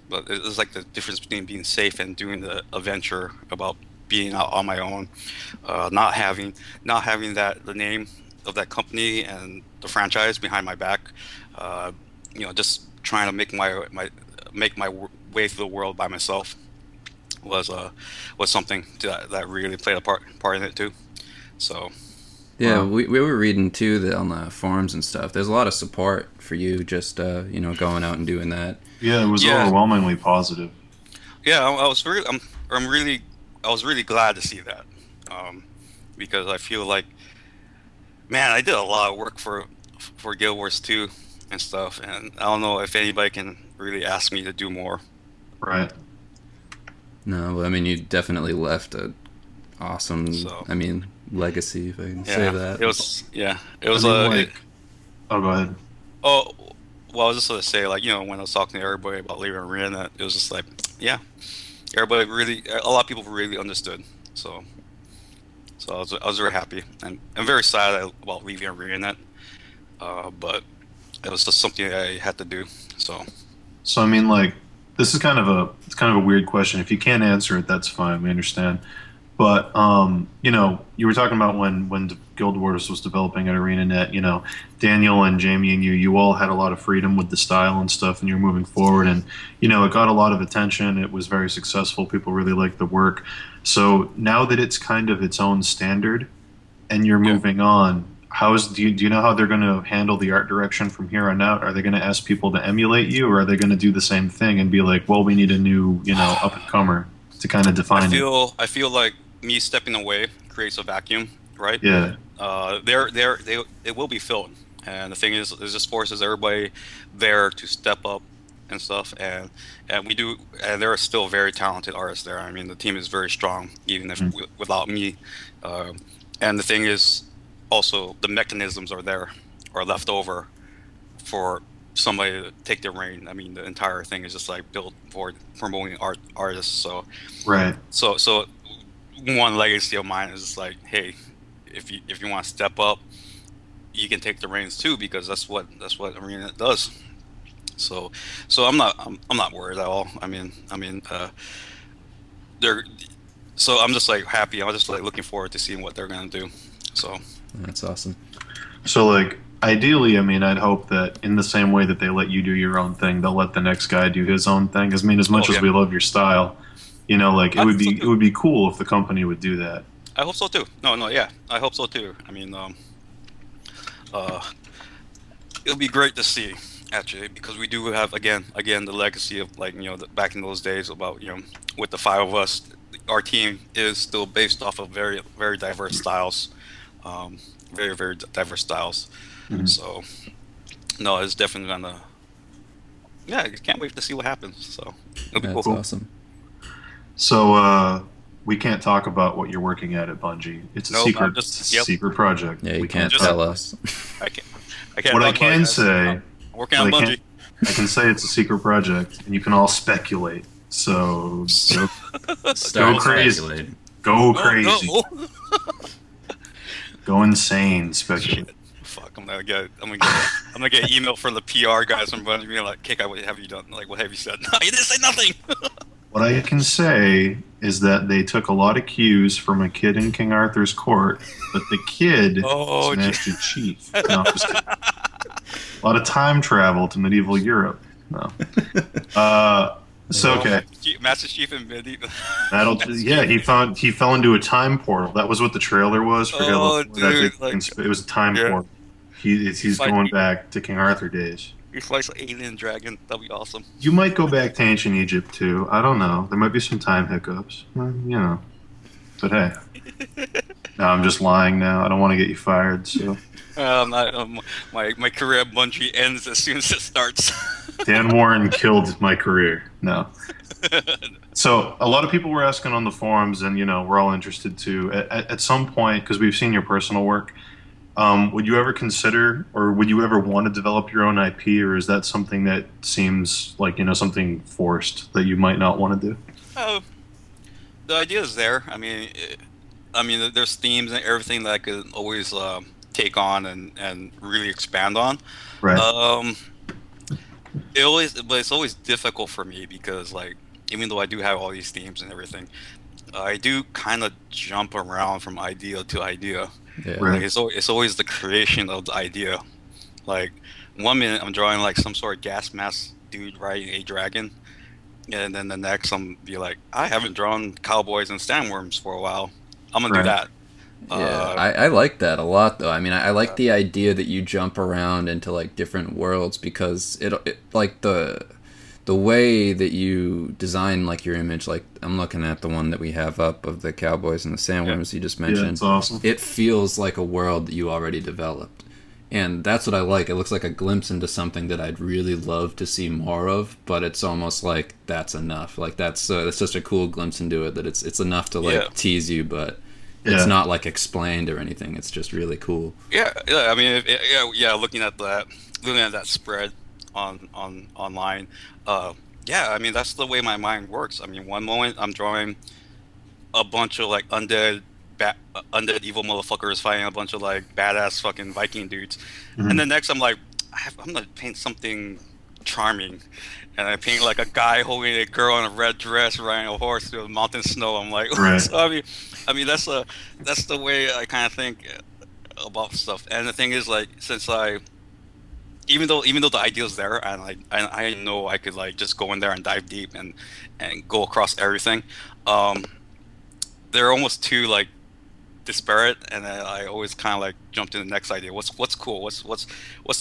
but it's like the difference between being safe and doing the adventure about being out on my own, not having that the name of that company and the franchise behind my back, just trying to make my way through the world by myself was something that really played a part in it too. So Yeah, Wow. we were reading too that on the forums and stuff. There's a lot of support for you just going out and doing that. Yeah, it was Yeah. overwhelmingly positive. yeah, I was really I was really glad to see that, because I feel like, man, I did a lot of work for Guild Wars 2 and stuff, and I don't know if anybody can really ask me to do more. Right. No, but I mean, you definitely left a awesome, So- legacy, if I can Yeah, say that. it was I mean, Oh, go ahead. Oh, well, I was just gonna say, like, when I was talking to everybody about leaving arena, it was just like, yeah, everybody really, a lot of people really understood. So, so I was very happy, and I'm very sad about leaving arena, but it was just something I had to do. So, So I mean, like, this is it's kind of a weird question. If you can't answer it, that's fine. We understand. But you were talking about when Guild Wars was developing at ArenaNet. Daniel and Jamie and you all had a lot of freedom with the style and stuff, and you're moving forward. And it got a lot of attention. It was very successful. People really liked the work. So now that it's kind of its own standard, and you're yeah. moving on, do you know how they're going to handle the art direction from here on out? Are they going to ask people to emulate you, or are they going to do the same thing and be like, well, we need a new up and comer to kind of I define it? I feel like me stepping away creates a vacuum, right? Yeah. It will be filled, and the thing is, it just forces everybody there to step up and stuff, and we do, and there are still very talented artists there. I mean, the team is very strong, even if without me. Uh, and the thing is, also the mechanisms are left over for somebody to take their reign. I mean, the entire thing is just like built for promoting artists. So Right. so one legacy of mine is just like, hey, if you want to step up, you can take the reins too, because that's what arena does. So I'm not worried at all. They're so I'm just like happy. I'm just like looking forward to seeing what they're gonna do. So That's awesome. So, like, ideally, I mean, I'd hope that in the same way that they let you do your own thing, they'll let the next guy do his own thing. 'Cause, I mean, as much oh as yeah, we love your style, like I hope so it too. would be cool if the company would do that. I hope so too. No, yeah, I hope so too. Uh, it'll be great to see actually, because we do have again the legacy of, like, back in those days about, with the five of us, our team is still based off of very very diverse styles, um, very very diverse styles. Mhm. So no, it's definitely gonna, yeah, I can't wait to see what happens. So it'll be cool. That's Cool. awesome. So, we can't talk about what you're working at Bungie. Nope, I'm It's a just yep. secret project. Yeah, you We can't can't Just talk tell about. us. I can't I can't What I talk about it, can guys. say, I'm working what on I can, Bungie. I can say it's a secret project, and you can all speculate. So go Start crazy, speculating. go Oh crazy, no! go insane, speculate. Shit. Fuck! I'm gonna get email from the PR guys from Bungie being like, "Kekai, what have you done? Like, what have you said?" No, you didn't say nothing. What I can say is that they took a lot of cues from a kid in King Arthur's court, but the kid Oh, is Master Chief. No, I'm just kidding. A lot of time travel to medieval Europe. No. So okay, Master Chief and Midi. yeah, he fell into a time portal. That was what the trailer was. Forget Oh, about that dude, big like, it was a time yeah, portal. He's fight, going back to King Arthur days. he fights an alien dragon. That'd be awesome. You might go back to ancient Egypt too. I don't know. There might be some time hiccups. But hey, no, I'm just lying now. I don't want to get you fired. So My career at Bungie ends as soon as it starts. Dan Warren killed my career. No. So a lot of people were asking on the forums, and we're all interested too. At some point, because we've seen your personal work, would you ever consider, or would you ever want to develop your own IP, or is that something that seems like something forced that you might not want to do? Oh, the idea is there. There's themes and everything that I could always take on and really expand on. Right. But it's always difficult for me because, like, even though I do have all these themes and everything, I do kind of jump around from idea to idea. Yeah. Right. Like, it's always the creation of the idea. Like, one minute I'm drawing like some sort of gas mask dude riding a dragon, and then the next I'm be like, I haven't drawn cowboys and sandworms for a while. I'm gonna do Right. that. Yeah, I like that a lot though. I mean, I like Uh, the idea that you jump around into like different worlds because it like the way that you design like your image. Like I'm looking at the one that we have up of the cowboys and the sandworms you just Yeah, mentioned. it's awesome. It feels like a world that you already developed. And that's what I like. It looks like a glimpse into something that I'd really love to see more of, but it's almost like that's enough. Like that's such a cool glimpse into it that it's enough to like Yeah. tease you, but It's Yeah. not like explained or anything. It's just really cool. Yeah, yeah. I mean, yeah. Looking at that spread on online, uh, yeah. I mean, that's the way my mind works. I mean, one moment I'm drawing a bunch of like undead evil motherfuckers fighting a bunch of like badass fucking Viking dudes, and Mhm. then next I'm like, I'm gonna paint something charming, and I paint like a guy holding a girl in a red dress riding a horse through the mountain snow. I'm like, Right. so I mean that's the way I kind of think about stuff. And the thing is, like, since I even though the idea's there, and like I know I could like just go in there and dive deep and go across everything. Um, they're almost too like disparate, and then I always kind of like jump to the next idea. What's cool? What's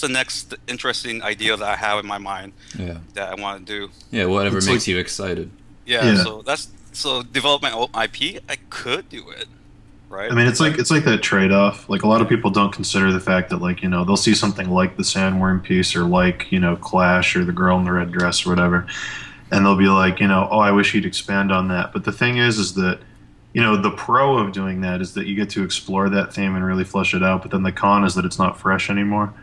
the next interesting idea that I have in my mind Yeah. that I want to do? Yeah, whatever It's makes like- you excited. Yeah, Yeah. so develop my own IP. I could do it, right? I mean, it's like that trade-off. Like a lot of people don't consider the fact that like they'll see something like the Sandworm piece or like Clash or the girl in the red dress or whatever, and they'll be like oh, I wish he'd expand on that. But the thing is that the pro of doing that is that you get to explore that theme and really flesh it out. But then the con is that it's not fresh anymore.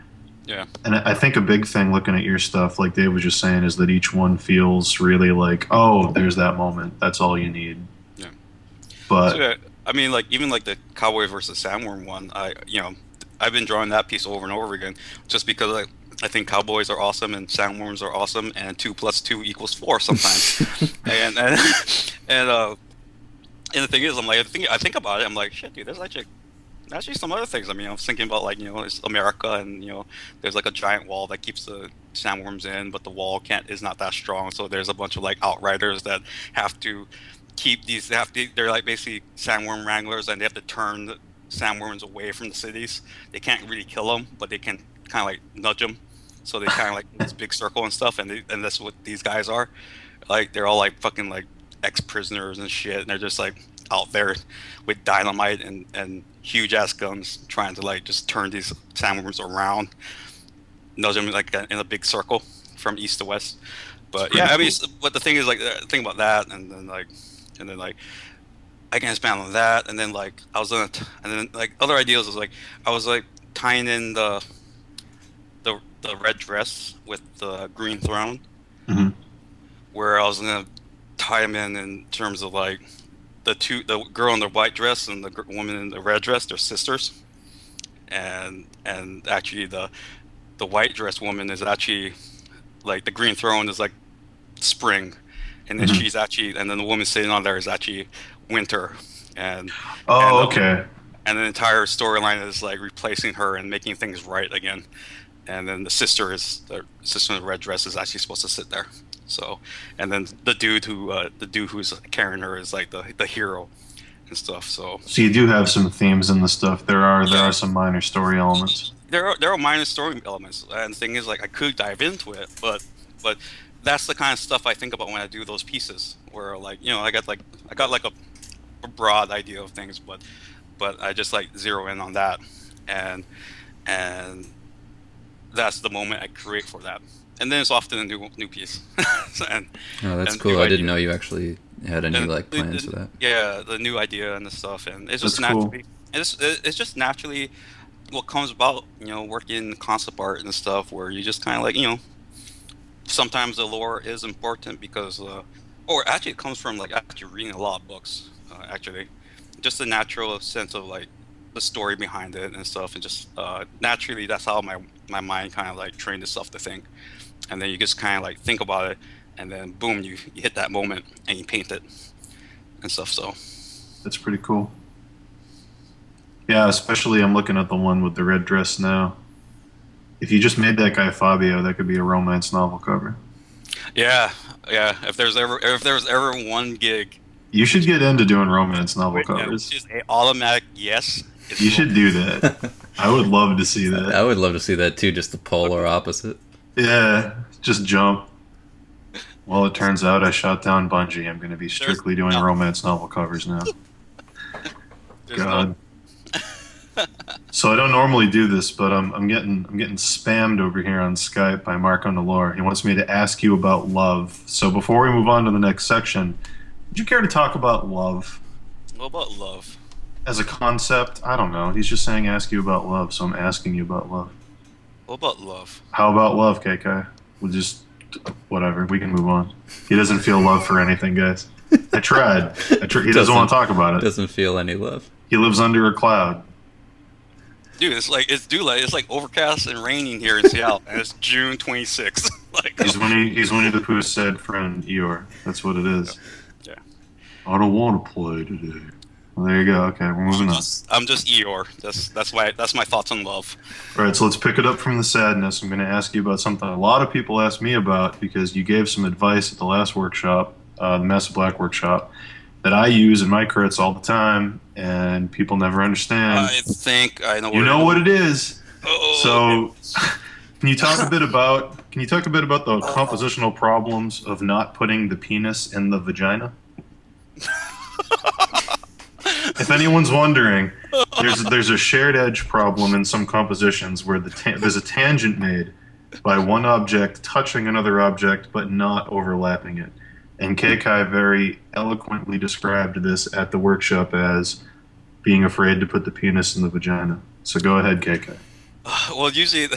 Yeah, And I think a big thing looking at your stuff, like Dave was just saying, is that each one feels really like, oh, there's that moment. That's all you need. yeah. But So, yeah, I mean, like even like the Cowboy versus Sandworm one, I've been drawing that piece over and over again just because I think cowboys are awesome and sandworms are awesome, and 2 + 2 = 4 sometimes. and and uh and the thing is, I'm like, I think about it. I'm like, shit, dude. There's actually some other things. I mean, I was thinking about like, it's America, and there's like a giant wall that keeps the sandworms in, but the wall is not that strong. So there's a bunch of like outriders that have to keep these. They're like basically sandworm wranglers, and they have to turn the sandworms away from the cities. They can't really kill them, but they can kind of like nudge them. So they kind of like this big circle and stuff, and that's what these guys are. Like they're all like fucking like ex-prisoners and shit, and they're just like out there with dynamite and huge ass guns trying to like just turn these sandworms around, nudge them like in a big circle from east to west. But yeah, I mean, but the thing is, like, think about that, and then like I can expand on that, and then like and then like other ideas was like I was like tying in the red dress with the green throne, Mhm. where I was gonna tie them in terms of like the girl in the white dress and the woman in the red dress, they're sisters, and actually the white dress woman is actually like the green throne is like spring, and then Mhm. she's actually, and then the woman sitting on there is actually winter, and Oh, and, okay. and the entire storyline is like replacing her and making things right again. And then the sister in the red dress is actually supposed to sit there. So, and then the dude who's carrying her is like the hero and stuff. So So you do have some themes in the stuff. There are Yeah. some minor story elements. there are minor story elements, and the thing is, like, I could dive into it, but that's the kind of stuff I think about when I do those pieces, where like I got like a broad idea of things, but I just like zero in on that, and that's the moment I create for that, and then it's often a new piece. and Oh, that's and cool. new I idea. didn't know you actually had any And like plans for that. Yeah, the new idea and the stuff, and it's just That's cool. naturally, it's just naturally what comes about, working concept art and stuff, where you just kind of like, sometimes the lore is important because, or actually it comes from like actually reading a lot of books, actually, just the natural sense of like the story behind it and stuff, and just naturally that's how my mind kind of like trained itself to think, and then you just kind of like think about it, and then boom, you hit that moment and you paint it and stuff. So That's pretty cool. Yeah, especially I'm looking at the one with the red dress now. If you just made that guy Fabio, that could be a romance novel cover. yeah, if there's ever one gig, You should get into doing romance novel which covers. is an automatic yes. it's You should do that. I would love to see that. I would love to see that too, just the polar opposite. Yeah, just jump. Well, it turns out I shot down Bungie. I'm going to be strictly doing no- romance novel covers now. There's God. So I don't normally do this, but I'm getting spammed over here on Skype by Marco Nalor. He wants me to ask you about love. So before we move on to the next section, would you care to talk about love? What about love? as a concept, I don't know. He's just saying ask you about love, so I'm asking you about love. What about love? How about love, KK? We'll just whatever. We can move on. He doesn't feel love for anything, guys. I tried. He doesn't want to talk about it. Doesn't feel any love. He lives under a cloud. Dude, it's like overcast and raining here in Seattle, and it's June 26th. Like, He's Winnie the Pooh's sad friend Eeyore. That's what it is. yeah. I don't want to play today. Well, there you go. Okay, we're moving on. I'm just Eeyore. That's my thoughts on love. All right, so let's pick it up from the sadness. I'm going to ask you about something a lot of people ask me about because you gave some advice at the last workshop, the Massive Black workshop, that I use in my crits all the time, and people never understand. I think I know. You know what it is. Oh, So, can you talk a bit about the compositional problems of not putting the penis in the vagina? If anyone's wondering, there's a shared edge problem in some compositions where there's a tangent made by one object touching another object but not overlapping it. And Kekai very eloquently described this at the workshop as being afraid to put the penis in the vagina. So go ahead, Kekai. Well, usually,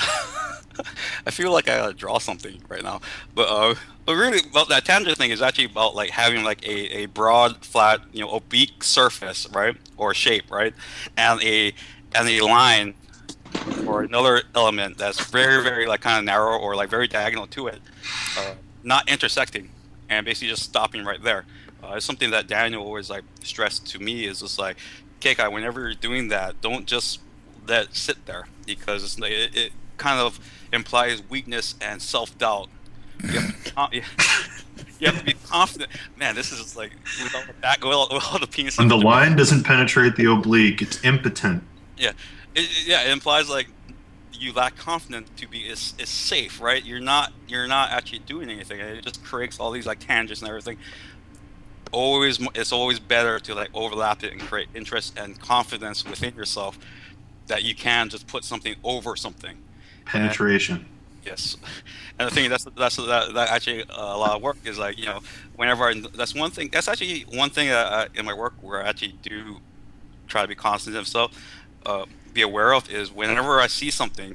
I feel like I gotta draw something right now, but really, well, that tangent thing is actually about like having like a broad, flat, oblique surface, right, or shape, right, and a line or another element that's very, very like kind of narrow or like very diagonal to it, not intersecting, and basically just stopping right there. It's something that Daniel always like stressed to me is just like, Kekai, whenever you're doing that, don't just let it sit there because it kind of implies weakness and self-doubt. You have to be confident. Man, this is just like with all the penis. When the line doesn't penetrate the oblique, it's impotent. Yeah, it implies like you lack confidence to be is safe, right? You're not actually doing anything. It just creates all these like tangents and everything. It's always better to like overlap it and create interest and confidence within yourself that you can just put something over something. Penetration. Yes, and the thing that actually a lot of work is like whenever that's actually one thing in my work where I actually do try to be constant of stuff, be aware of is whenever I see something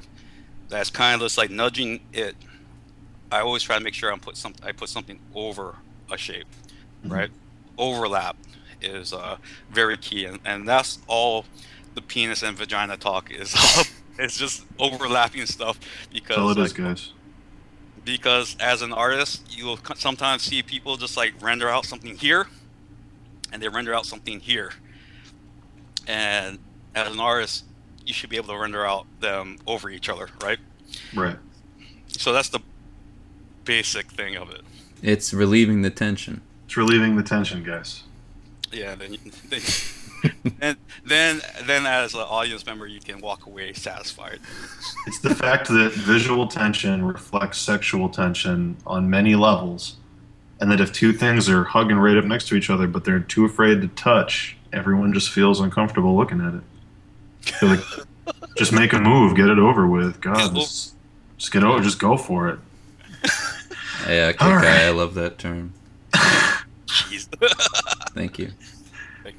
that's kind of just like nudging it, I always try to make sure I put something over a shape, right? Overlap is very key, and that's all the penis and vagina talk is. It's just overlapping stuff because That's all it is, guys. Because as an artist, you will sometimes see people just like render out something here, and they render out something here. And as an artist, you should be able to render out them over each other, right? Right. So that's the basic thing of it. It's relieving the tension. It's relieving the tension, guys. Yeah. Then as an audience member, you can walk away satisfied. It's the fact that visual tension reflects sexual tension on many levels, and that if two things are hugging right up next to each other, but they're too afraid to touch, everyone just feels uncomfortable looking at it. They're like, just make a move, get it over with. God, just get over, just go for it. Yeah, Kekai, right. I love that term. Jeez. Thank you.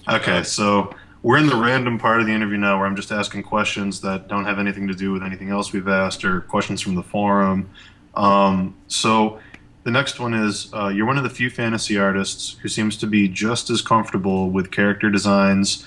Okay, so we're in the random part of the interview now where I'm just asking questions that don't have anything to do with anything else we've asked or questions from the forum. So the next one is you're one of the few fantasy artists who seems to be just as comfortable with character designs,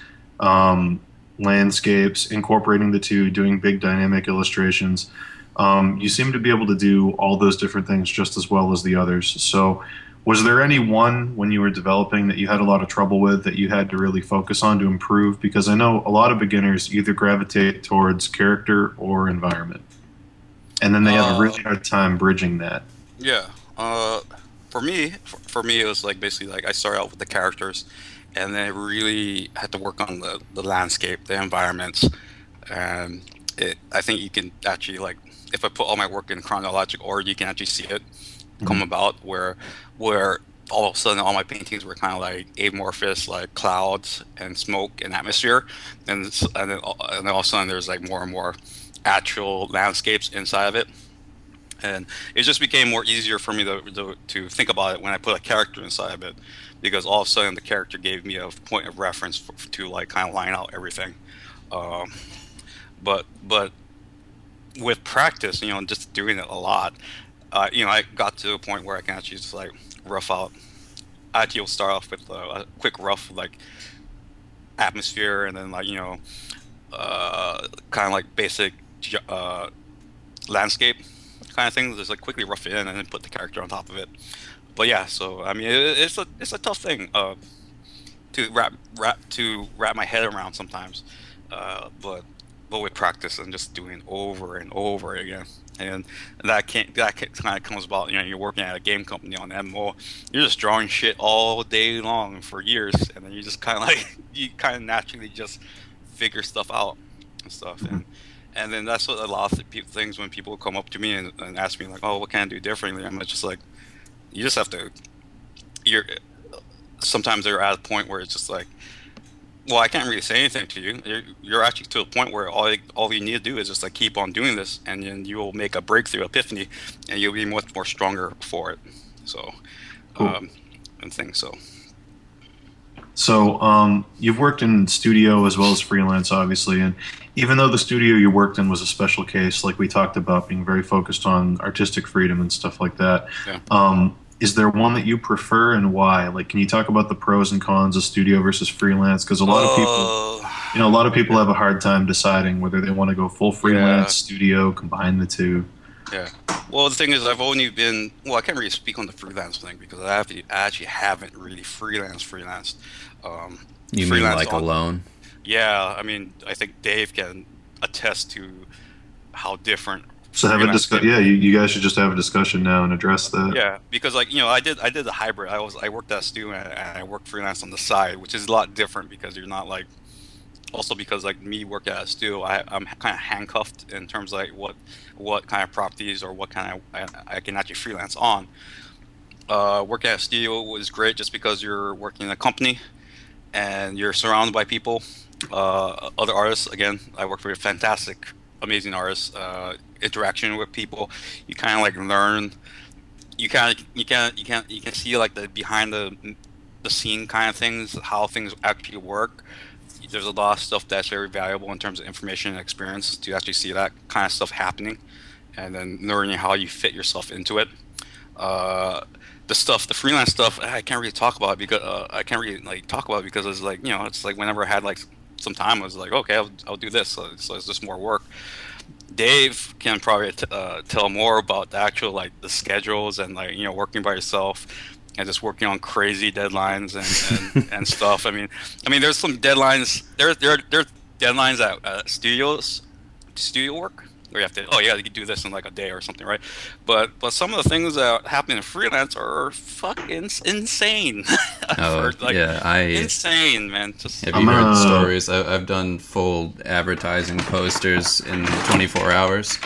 landscapes, incorporating the two, doing big dynamic illustrations. You seem to be able to do all those different things just as well as the others. So was there any one when you were developing that you had a lot of trouble with that you had to really focus on to improve? Because I know a lot of beginners either gravitate towards character or environment, and then they have a really hard time bridging that. Yeah. For me, it was like basically like I started out with the characters, and then I really had to work on the landscape, the environments, and I think you can actually like if I put all my work in chronological order, you can actually see it come about where all of a sudden all my paintings were kind of like amorphous, like clouds and smoke and atmosphere, and then all of a sudden there's like more and more actual landscapes inside of it. And it just became more easier for me to think about it when I put a character inside of it, because all of a sudden the character gave me a point of reference to like kind of line out everything. Um, but with practice, just doing it a lot, I got to a point where I can actually just like rough out. I actually will start off with a quick rough like atmosphere, and then like kind of like basic uh, landscape kind of things. Just like quickly rough it in and then put the character on top of it. But yeah, so I mean, it's a tough thing to wrap my head around sometimes. But with practice and just doing over and over again, and that kind of comes about. You're working at a game company on MMO, you're just drawing shit all day long for years, and then you just kind of like you kind of naturally just figure stuff out and stuff. And then that's what a lot of things when people come up to me and ask me like, oh, what can I do differently? I'm just like, you just have to. You're sometimes they're at a point where it's just like, well, I can't really say anything to you. You're actually to a point where all you need to do is just like keep on doing this, and then you will make a breakthrough epiphany, and you'll be much more stronger for it. So, Cool. And things. So, you've worked in studio as well as freelance, obviously, and even though the studio you worked in was a special case, like we talked about, being very focused on artistic freedom and stuff like that, Yeah. is there one that you prefer and why? Like, can you talk about the pros and cons of studio versus freelance? Because a lot of people, a lot of people have a hard time deciding whether they want to go full freelance, studio, combine the two. Yeah. Well, the thing is, I've only been. Well, I can't really speak on the freelance thing because I actually haven't really freelanced. You mean like alone? Yeah, I mean, I think Dave can attest to how different. So have a discussion. Yeah, you guys should just have a discussion now and address that. Yeah, because like I did the hybrid. I worked at a studio and I worked freelance on the side, which is a lot different because you're not like. Also because like me working at a studio, I'm kind of handcuffed in terms of like what kind of properties or what kind of I can actually freelance on. Working at a studio was great just because you're working in a company and you're surrounded by people, other artists. Again, I work with fantastic, amazing artists. Interaction with people, you kind of like learn. You can see like the behind the scene kind of things, how things actually work. There's a lot of stuff that's very valuable in terms of information and experience to actually see that kind of stuff happening, and then learning how you fit yourself into it. The freelance stuff, I can't really talk about because it's like it's like whenever I had like some time, I was like, okay, I'll do this. So it's just more work. Dave can probably tell more about the actual like the schedules and like working by yourself and just working on crazy deadlines and stuff. I mean, there's some deadlines. There are deadlines at studio work where you have to you can do this in like a day or something, right? But some of the things that happen in freelance are fucking insane. Insane, man. Have you heard stories? I've done full advertising posters in 24 hours.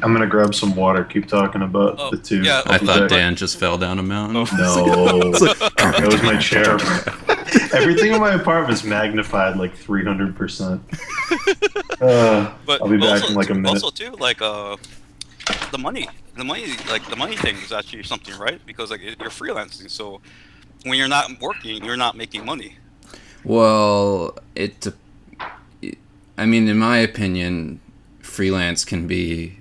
I'm gonna grab some water. Keep talking about the two. Yeah, I thought Dan just fell down a mountain. No, that was my chair. Everything in my apartment's magnified like 300%. But I'll be back in like a minute. Also, too, like the money thing is actually something, right? Because like you're freelancing, so when you're not working, you're not making money. Well, I mean, in my opinion, freelance can be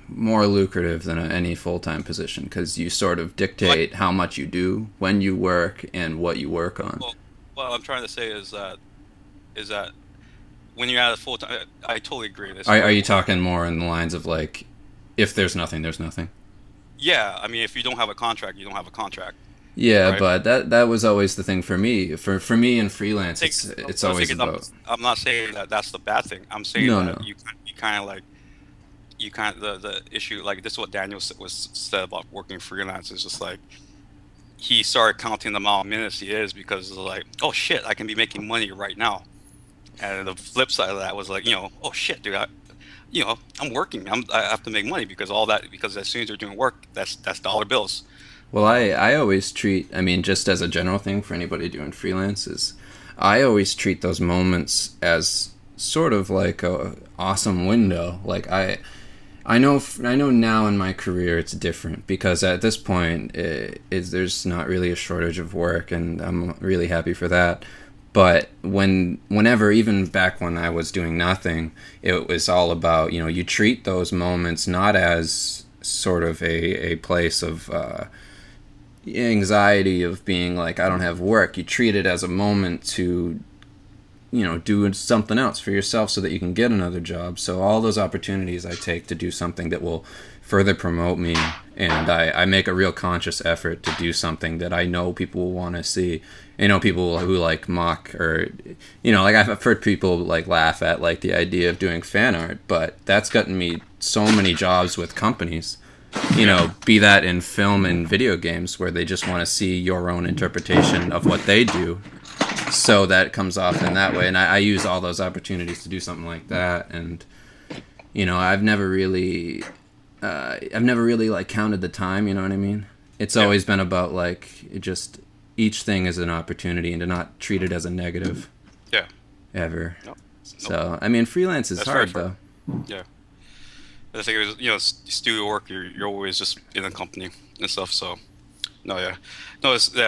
more lucrative than any full-time position because you sort of dictate how much you do, when you work, and what you work on. Well, I'm trying to say is that when you're at a full-time, I totally agree with this. Are you talking more in the lines of like, if there's nothing, there's nothing? Yeah, I mean, if you don't have a contract, you don't have a contract. Yeah, right? But that was always the thing for me. For me in freelance, it's always about. I'm not saying that that's the bad thing. I'm saying that you kind of like. You kind of the issue, like this is what Daniel said about working freelance, is just like he started counting the amount of minutes he is because it's like, oh shit, I can be making money right now. And the flip side of that was like, oh shit, dude, I'm working, I have to make money because as soon as you're doing work, that's dollar bills. Well, I always treat, I mean, just as a general thing for anybody doing freelance, is I always treat those moments as sort of like a awesome window. Like I know now in my career it's different because at this point there's not really a shortage of work, and I'm really happy for that. But whenever, even back when I was doing nothing, it was all about, you treat those moments not as sort of a place of anxiety of being like, I don't have work. You treat it as a moment to do something else for yourself so that you can get another job. So all those opportunities I take to do something that will further promote me, and I make a real conscious effort to do something that I know people will want to see. People who like mock, or like I've heard people like laugh at like the idea of doing fan art, but that's gotten me so many jobs with companies. Be that in film and video games, where they just want to see your own interpretation of what they do, so that comes off in that way. And I use all those opportunities to do something like that. And I've never really like counted the time. You know what I mean? It's always been about like each thing is an opportunity, and to not treat it as a negative. Yeah. Ever. Nope. So I mean, freelance is hard though. Yeah. I think it was, studio work. You're always just in a company and stuff. So,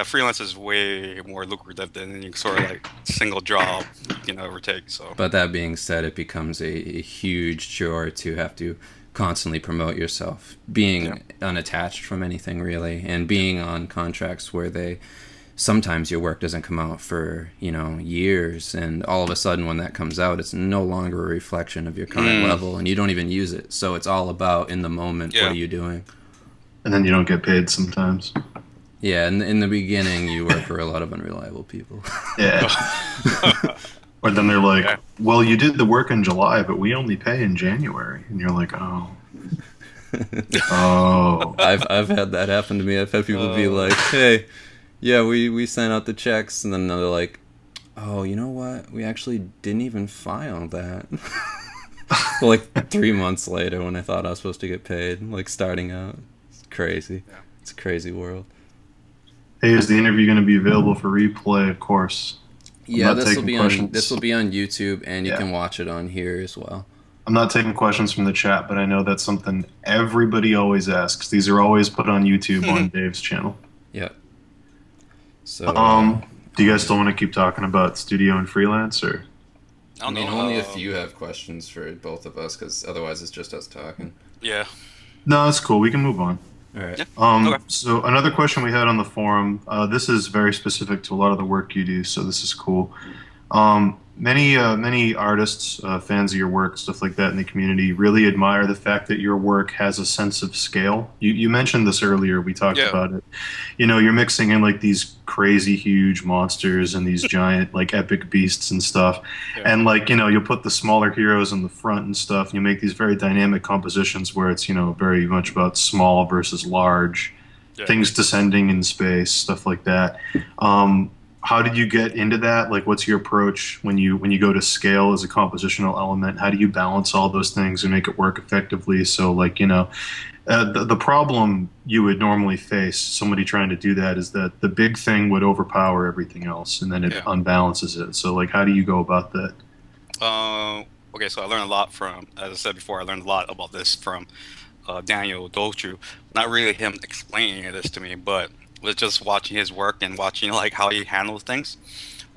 freelance is way more lucrative than any sort of like single job you can ever take. So, but that being said, it becomes a huge chore to have to constantly promote yourself, being unattached from anything really, and being on contracts where sometimes your work doesn't come out for years, and all of a sudden when that comes out, it's no longer a reflection of your current level, and you don't even use it. So it's all about in the moment. What are you doing? And then you don't get paid sometimes. Yeah, and in the beginning you work for a lot of unreliable people. Yeah. Or then they're like, well, you did the work in July, but we only pay in January, and you're like, oh. I've had that happen to me. I've had people be like, hey, yeah, we sent out the checks, and then they're like, oh, you know what? We actually didn't even file that. Like 3 months later, when I thought I was supposed to get paid, like starting out. It's crazy. Yeah. It's a crazy world. Hey, is the interview going to be available for replay? Of course. Yeah, this will be on YouTube, and you can watch it on here as well. I'm not taking questions from the chat, but I know that's something everybody always asks. These are always put on YouTube on Dave's channel. Yeah. So, do you guys still want to keep talking about studio and freelance, or? I mean, only if you have questions for both of us, because otherwise it's just us talking. Yeah. No, that's cool. We can move on. All right. Okay. So another question we had on the forum. This is very specific to a lot of the work you do, so this is cool. Many artists, fans of your work, stuff like that in the community, really admire the fact that your work has a sense of scale. You mentioned this earlier. We talked about it. You're mixing in like these crazy huge monsters and these giant like epic beasts and stuff. Yeah. And like, you'll put the smaller heroes in the front and stuff. And you make these very dynamic compositions where it's, very much about small versus large, things descending in space, stuff like that. How did you get into that? Like, what's your approach when you go to scale as a compositional element? How do you balance all those things and make it work effectively? So, like, the problem you would normally face, somebody trying to do that, is that the big thing would overpower everything else, and then it unbalances it. So, like, how do you go about that? Okay, so I learned a lot from, as I said before, I learned a lot about this from Daniel Dolchu. Not really him explaining this to me, but was just watching his work and watching like how he handles things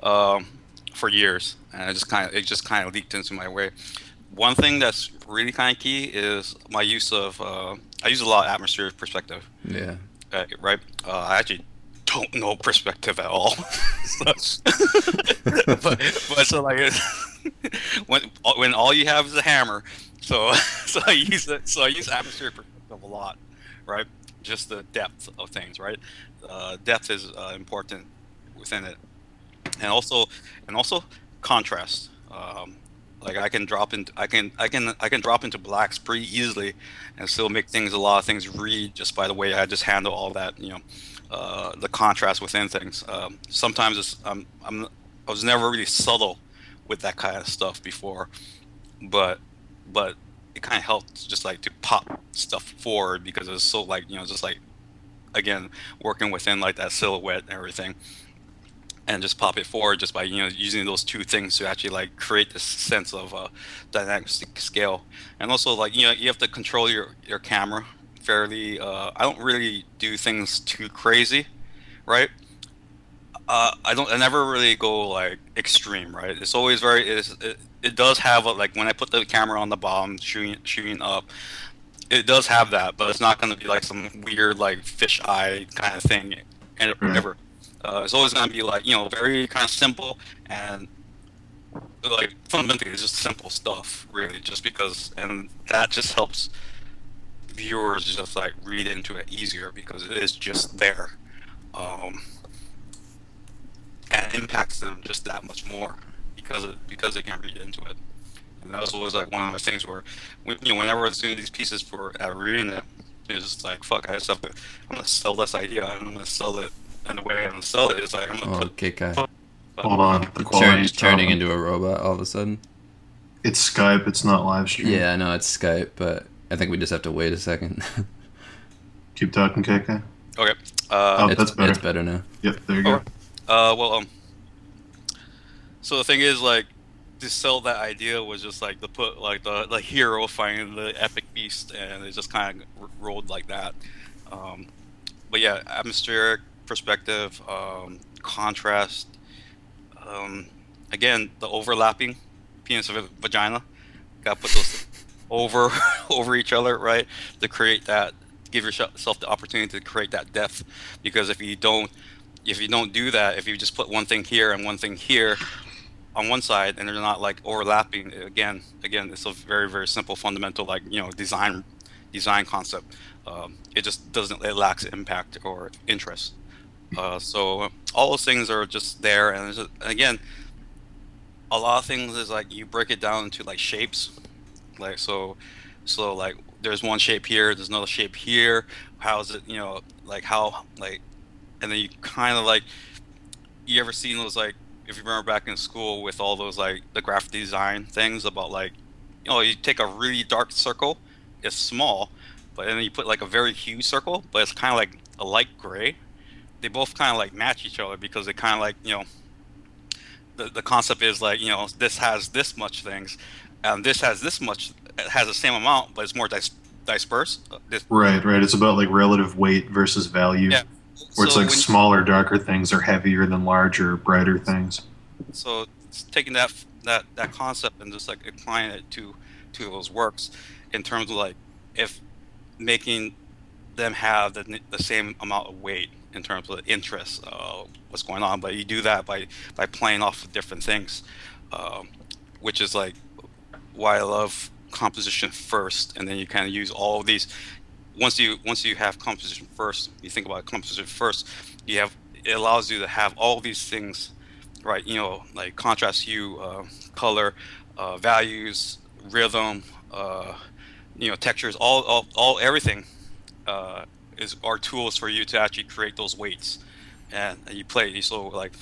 for years, and it just kind of leaked into my way. One thing that's really kind of key is my use of I use a lot of atmospheric perspective. Yeah. Right. I actually don't know perspective at all. but so like when all you have is a hammer, so I use atmospheric perspective a lot, right? Just the depth of things, right? Depth is important within it, and also contrast. Like I can drop into blacks pretty easily, and still make a lot of things read just by the way I just handle all that. The contrast within things. Sometimes I was never really subtle with that kind of stuff before, but it kind of helped just like to pop stuff forward because it's so like just like again working within like that silhouette and everything. and just pop it forward just by using those two things to actually like create this sense of dynamic scale. And also like you have to control your camera fairly. I don't really do things too crazy, right? I never really go like extreme, right? It's always it does have like when I put the camera on the bottom shooting up, it does have that, but it's not going to be like some weird like fish eye kind of thing, and Right. ever. It's always going to be like very kind of simple, and like fundamentally it's just simple stuff, really, just because, and that just helps viewers just like read into it easier because it is just there, um, and impacts them just that much more because they can read into it. And that was always like one of the things where, whenever I was doing these pieces for reading it, it's just like, fuck, I just have to, I'm gonna sell this idea, and I'm gonna sell it, and the way I'm gonna sell it is like, I'm gonna Oh, put, Kekai. Hold on, the quality's Turning dropping. into a robot all of a sudden. It's Skype. It's not live stream. Yeah, I know it's Skype, but I think we just have to wait a second. Keep talking, KK. okay, Oh, that's better. It's better now. Yep, there you go. alright. Well, so the thing is, like, to sell that idea was just like to put like the hero fighting the epic beast, and it just kind of rolled like that. Um, but yeah, atmospheric perspective, contrast. Um, Again, the overlapping penis and vagina. Got to put those over over each other, right? To create that, give yourself the opportunity to create that depth. Because if you don't do that, if you just put one thing here and one thing here on one side, and they're not like overlapping, again, it's a very very simple fundamental like design concept. It just doesn't, it lacks impact or interest. So all those things are just there, and again, a lot of things is like you break it down into like shapes, like so like there's one shape here, there's another shape here. How is it, like how like, and then you kind of like, you ever seen those like, if you remember back in school with all those like the graphic design things about like, you take a really dark circle, it's small, but then you put like a very huge circle, but it's kind of like a light gray. They both kind of like match each other because they kind of like, the concept is like, this has this much things, and this has this much, it has the same amount, but it's more dispersed. Right, right. It's about like relative weight versus value, Yeah. where it's So like when smaller, darker things are heavier than larger, brighter things. so it's taking that concept and just like applying it to those works in terms of like, if making them have the same amount of weight in terms of interest, what's going on, but you do that by playing off of different things, um, which is like why I love composition first, and then you kind of use all of these. Once you have composition first, you think about composition first. You have It allows you to have all these things, right? Like contrast hue, color, values, rhythm, textures, all everything is are tools for you to actually create those weights, and you play. So like,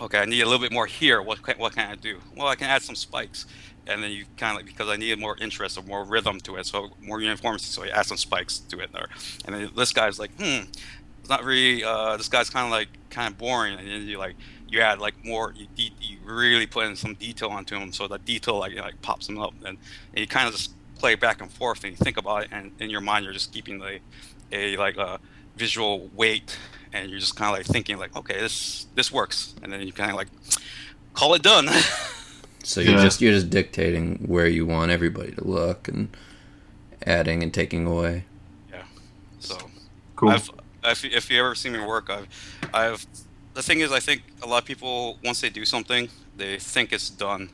okay, I need a little bit more here. What can I do? Well, I can add some spikes, and then you kind of like, because I needed more interest or more rhythm to it, so more uniformity. So you add some spikes to it, and then this guy's like, it's not really. This guy's kind of boring, and then you add like more. You really put in some detail onto him, so that detail like pops him up, and you kind of just play back and forth, and you think about it, and in your mind you're just keeping a visual weight, and you're just kind of like thinking like, okay, this works, and then you kind of like call it done. So Yeah. you're just dictating where you want everybody to look and adding and taking away. Yeah. So Cool. if you ever see me work, I've the thing is, I think a lot of people, once they do something, they think it's done,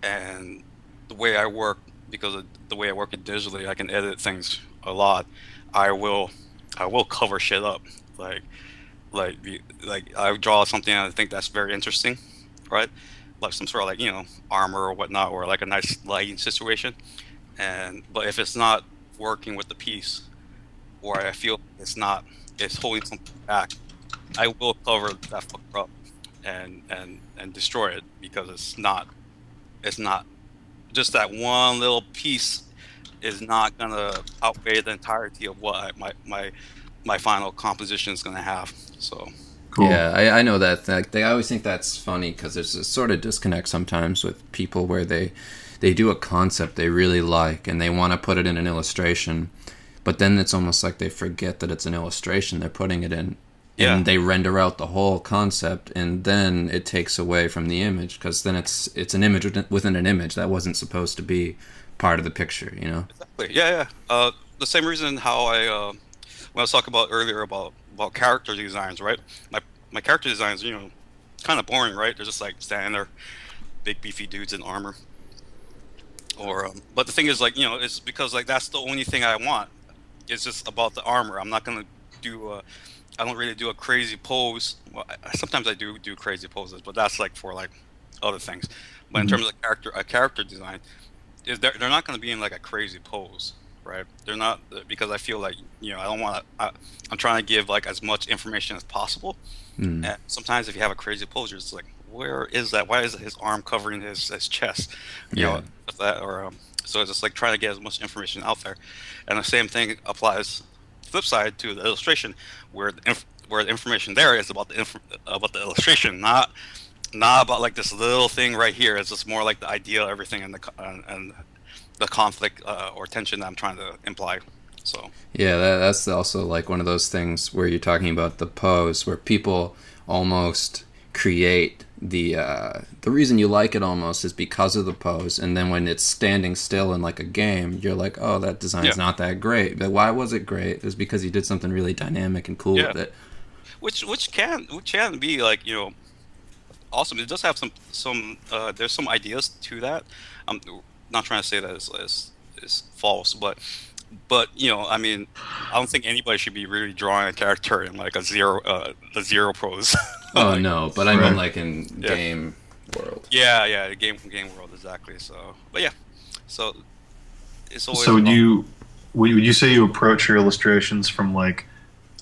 and the way I work, because of the way I work it digitally, I can edit things a lot. I will I will cover shit up, like like I draw something and I think that's very interesting, right? Like some sort of like armor or whatnot, or like a nice lighting situation. And but if it's not working with the piece, or I feel it's holding something back, I will cover that fucker up and destroy it, because it's not just that one little piece is not gonna outweigh the entirety of what my final composition is gonna have. So Cool. Yeah, I know that. They always think that's funny because there's a sort of disconnect sometimes with people where they do a concept they really like and they want to put it in an illustration, but then it's almost like they forget that it's an illustration they're putting it in, Yeah. and they render out the whole concept, and then it takes away from the image because then it's an image within an image that wasn't supposed to be part of the picture, you know? Exactly. Yeah, yeah. The same reason how when I was talking about earlier about character designs, right? My character designs, kind of boring, right? They're just like standing there, big beefy dudes in armor. But the thing is, like, it's because like that's the only thing I want. It's just about the armor. I'm not gonna do. I don't really do a crazy pose. Well, sometimes I do crazy poses, but that's like for like other things. But in terms of a character design, they're not going to be in like a crazy pose, right? They're not, because I feel like I don't want to. I'm trying to give like as much information as possible. Mm. And sometimes if you have a crazy pose, you're just like, where is that? Why is his arm covering his chest? If that or so it's just like trying to get as much information out there. And the same thing applies flip side to the illustration, where where the information there is about about the illustration, not about like this little thing right here. It's just more like the idea of everything and the conflict or tension that I'm trying to imply. So Yeah, that's also like one of those things where you're talking about the pose, where people almost create the reason you like it almost is because of the pose, and then when it's standing still in like a game, you're like, oh, that design's not that great. But why was it great? It was because you did something really dynamic and cool with it. Which can be like awesome. It does have some there's some ideas to that. I'm not trying to say that is false, but I mean, I don't think anybody should be really drawing a character in like the zero pose. Oh Like, no, but I mean like in game world. yeah, game world exactly. So, but yeah, so it's always. So would you say you approach your illustrations from like,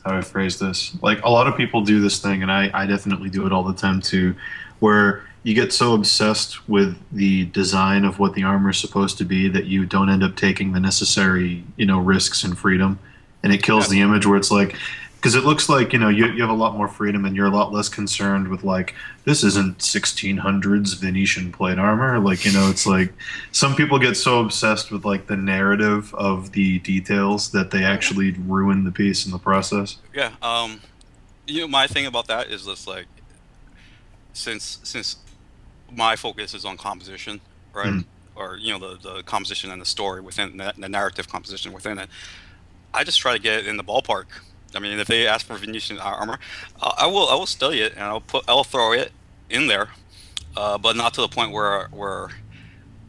how do I phrase this? Like a lot of people do this thing, and I definitely do it all the time too, where you get so obsessed with the design of what the armor is supposed to be that you don't end up taking the necessary, risks and freedom, and it kills the image where it's like, because it looks like you have a lot more freedom and you're a lot less concerned with like, this isn't 1600s Venetian plate armor. Like it's like some people get so obsessed with like the narrative of the details that they actually ruin the piece in the process. Yeah. My thing about that is just like, since my focus is on composition, right? Or the composition and the story within the narrative composition within it. I just try to get it in the ballpark. I mean, if they ask for Venetian armor, I will study it and I'll throw it in there, but not to the point where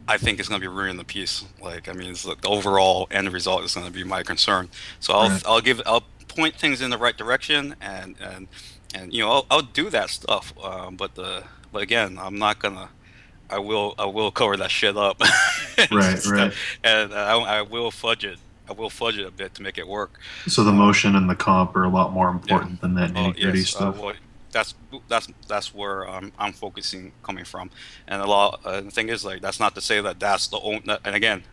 I think it's going to be ruining the piece. Like, I mean, it's like the overall end result is going to be my concern. So I'll point things in the right direction and I'll do that stuff. But again, I'm not gonna. I will cover that shit up. Right. And I will fudge it. I will fudge it a bit to make it work. So the motion and the comp are a lot more important than that nitty-gritty stuff. Well, that's where I'm focusing coming from, and the thing is, like, that's not to say that that's the only. And again,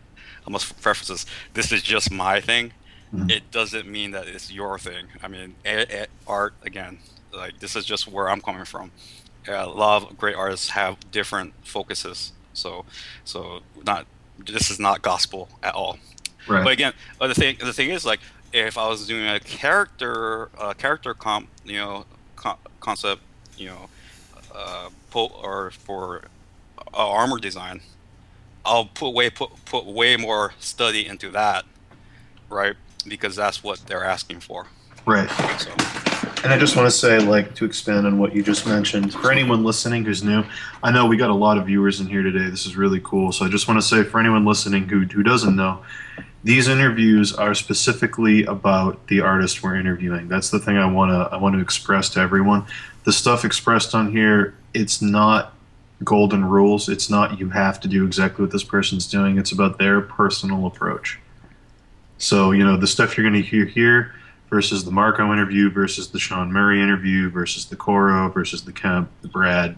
I must preface this. This is just my thing. It doesn't mean that it's your thing. I mean, art again. Like, this is just where I'm coming from. A lot of great artists have different focuses. So this is not gospel at all. Right. But again, the thing is, like, if I was doing a character concept, or for armor design, I'll put way more study into that, right? Because that's what they're asking for. Right. So. And I just want to say, like, to expand on what you just mentioned, for anyone listening who's new, I know we got a lot of viewers in here today. This is really cool. So I just want to say, for anyone listening who doesn't know, these interviews are specifically about the artist we're interviewing. That's the thing I want to express to everyone. The stuff expressed on here, it's not golden rules. It's not you have to do exactly what this person's doing. It's about their personal approach. So, the stuff you're going to hear here versus the Marco interview versus the Sean Murray interview versus the Coro versus the Kemp, the Brad,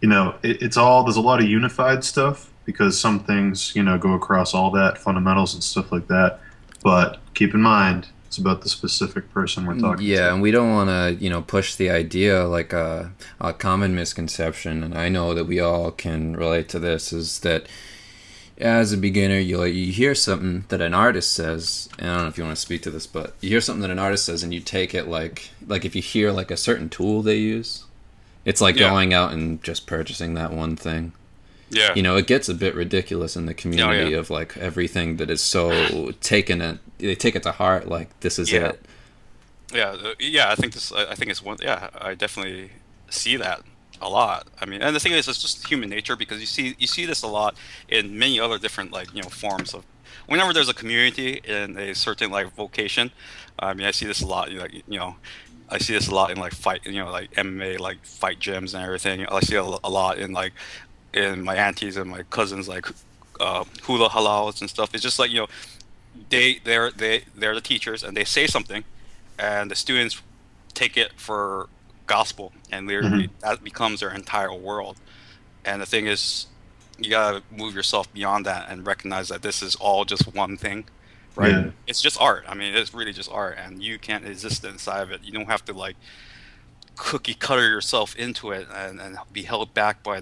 it's all, there's a lot of unified stuff because some things, go across all that, fundamentals and stuff like that. But keep in mind, It's about the specific person we're talking Yeah, to. and we don't want to, push the idea like a common misconception, and I know that we all can relate to this, is that as a beginner, you hear something that an artist says, and I don't know if you want to speak to this, but you hear something that an artist says, and you take it like if you hear like a certain tool they use, it's like going out and just purchasing that one thing. Yeah. It gets a bit ridiculous in the community of like everything that is so they take it to heart, like this is it. Yeah. I think it's one. Yeah, I definitely see that a lot. I mean, and the thing is, it's just human nature, because you see this a lot in many other different forms of. Whenever there's a community in a certain like vocation, I mean, I see this a lot. I see this a lot in like fight, like MMA, like fight gyms and everything. I see it a lot in like in my aunties and my cousins, like hula halals and stuff. It's just like they're the teachers, and they say something, and the students take it for gospel, and literally that becomes their entire world. And the thing is, you gotta move yourself beyond that and recognize that this is all just one thing, right? Yeah. It's just art. I mean, it's really just art, and you can't exist inside of it. You don't have to like cookie cutter yourself into it and be held back by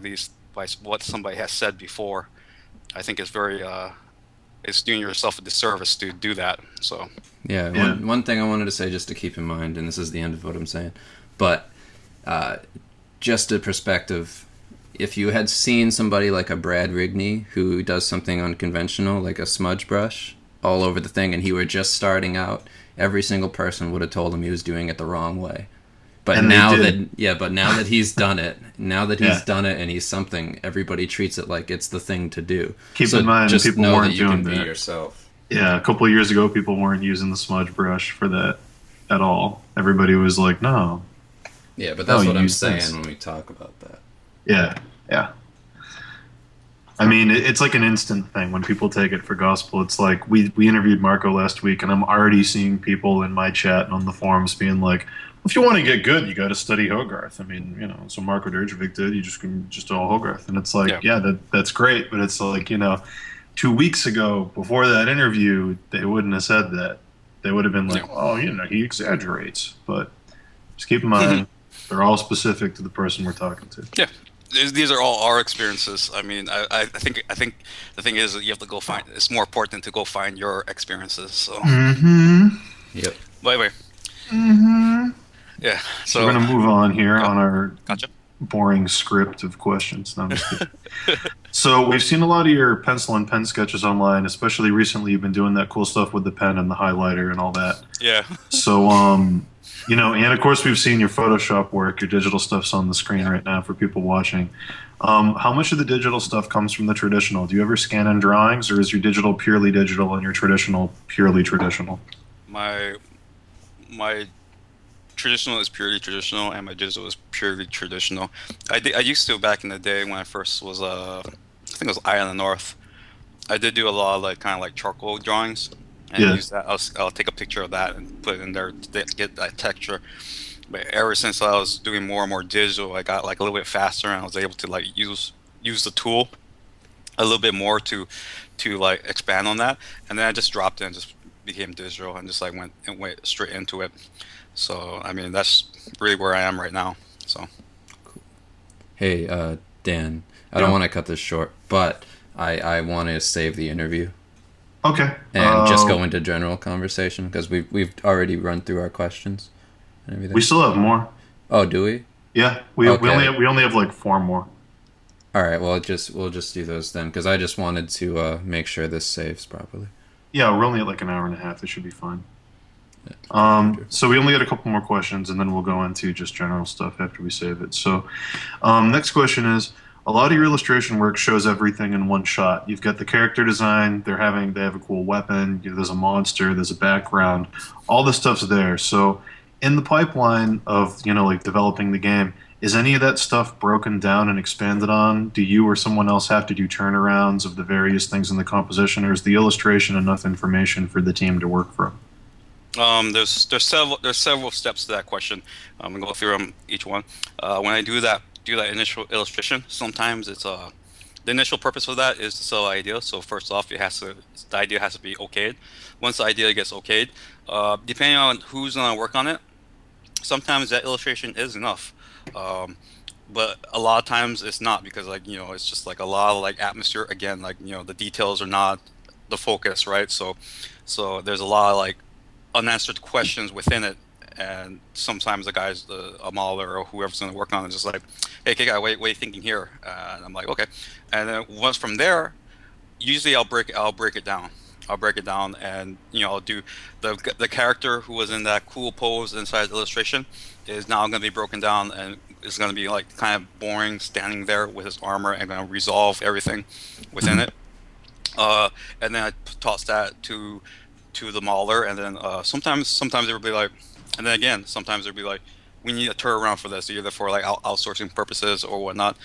what somebody has said before. I think it's very it's doing yourself a disservice to do that. So one thing I wanted to say, just to keep in mind, and this is the end of what I'm saying, but just a perspective, if you had seen somebody like a Brad Rigney who does something unconventional, like a smudge brush all over the thing, and he were just starting out, every single person would have told him he was doing it the wrong way. But now that he's done it, and he's something, everybody treats it like it's the thing to do. Keep in mind, just people know weren't that you doing can that. be yourself. Yeah, a couple of years ago, people weren't using the smudge brush for that at all. Everybody was like, no. Yeah, but that's what I'm saying when we talk about that. Yeah. I mean, it's like an instant thing when people take it for gospel. It's like we interviewed Marco last week, and I'm already seeing people in my chat and on the forums being like, if you want to get good, you got to study Hogarth. I mean, so Marco Derjovic did. You just can just do all Hogarth, and it's like, that's great. But it's like, 2 weeks ago, before that interview, they wouldn't have said that. They would have been like, oh, he exaggerates. But just keep in mind, they're all specific to the person we're talking to. Yeah. These are all our experiences. I mean, I think the thing is that you have to go find. It's more important to go find your experiences. So. Yep. By the way. Yeah. So we're gonna move on here on our Gotcha. boring script of questions. No, I'm just kidding. So we've seen a lot of your pencil and pen sketches online, especially recently. You've been doing that cool stuff with the pen and the highlighter and all that. Yeah. So and of course we've seen your Photoshop work. Your digital stuff's on the screen right now for people watching. How much of the digital stuff comes from the traditional? Do you ever scan in drawings, or is your digital purely digital and your traditional purely traditional? My traditional is purely traditional, and my digital is purely traditional. I used to, back in the day when I first was I think it was Eye on the North. I did do a lot of kind of like charcoal drawings, and use that. I'll take a picture of that and put it in there to get that texture. But ever since I was doing more and more digital, I got like a little bit faster, and I was able to like use the tool a little bit more to like expand on that. And then I just dropped it and just became digital and just like went straight into it. So I mean, that's really where I am right now. So. Hey, Dan, I don't want to cut this short, but I want to save the interview. Okay. And just go into general conversation, because we've already run through our questions and everything. We still have more. Oh, do we? Yeah, we only have like 4 more. All right. Well, we'll just do those then, because I just wanted to make sure this saves properly. Yeah, we're only at like an hour and a half. It should be fine. So we only got a couple more questions, and then we'll go into just general stuff after we save it. So next question is, a lot of your illustration work shows everything in one shot. You've got the character design, they have a cool weapon, there's a monster, there's a background, all this stuff's there. So in the pipeline of, like developing the game, is any of that stuff broken down and expanded on? Do you or someone else have to do turnarounds of the various things in the composition, or is the illustration enough information for the team to work from? There's several steps to that question. I'm gonna go through them each one. When I do that initial illustration, sometimes it's the initial purpose of that is to sell idea. So first off, the idea has to be okayed. Once the idea gets okayed, depending on who's gonna work on it, sometimes that illustration is enough. Um, but a lot of times it's not because like it's just like a lot of like atmosphere again, like the details are not the focus, right? So there's a lot of like unanswered questions within it, and sometimes the guys, a modeler or whoever's going to work on it, is just like, hey, Kekai, what are you thinking here? And I'm like, okay. And then once from there, usually I'll break it down. I'll break it down, and I'll do the character who was in that cool pose inside the illustration is now going to be broken down, and it's going to be like kind of boring, standing there with his armor, and going to resolve everything within Mhm. it. And then I toss that to the modeler, and then sometimes it would be like, and then again sometimes it would be like, we need a turnaround for this, either for like outsourcing purposes or whatnot.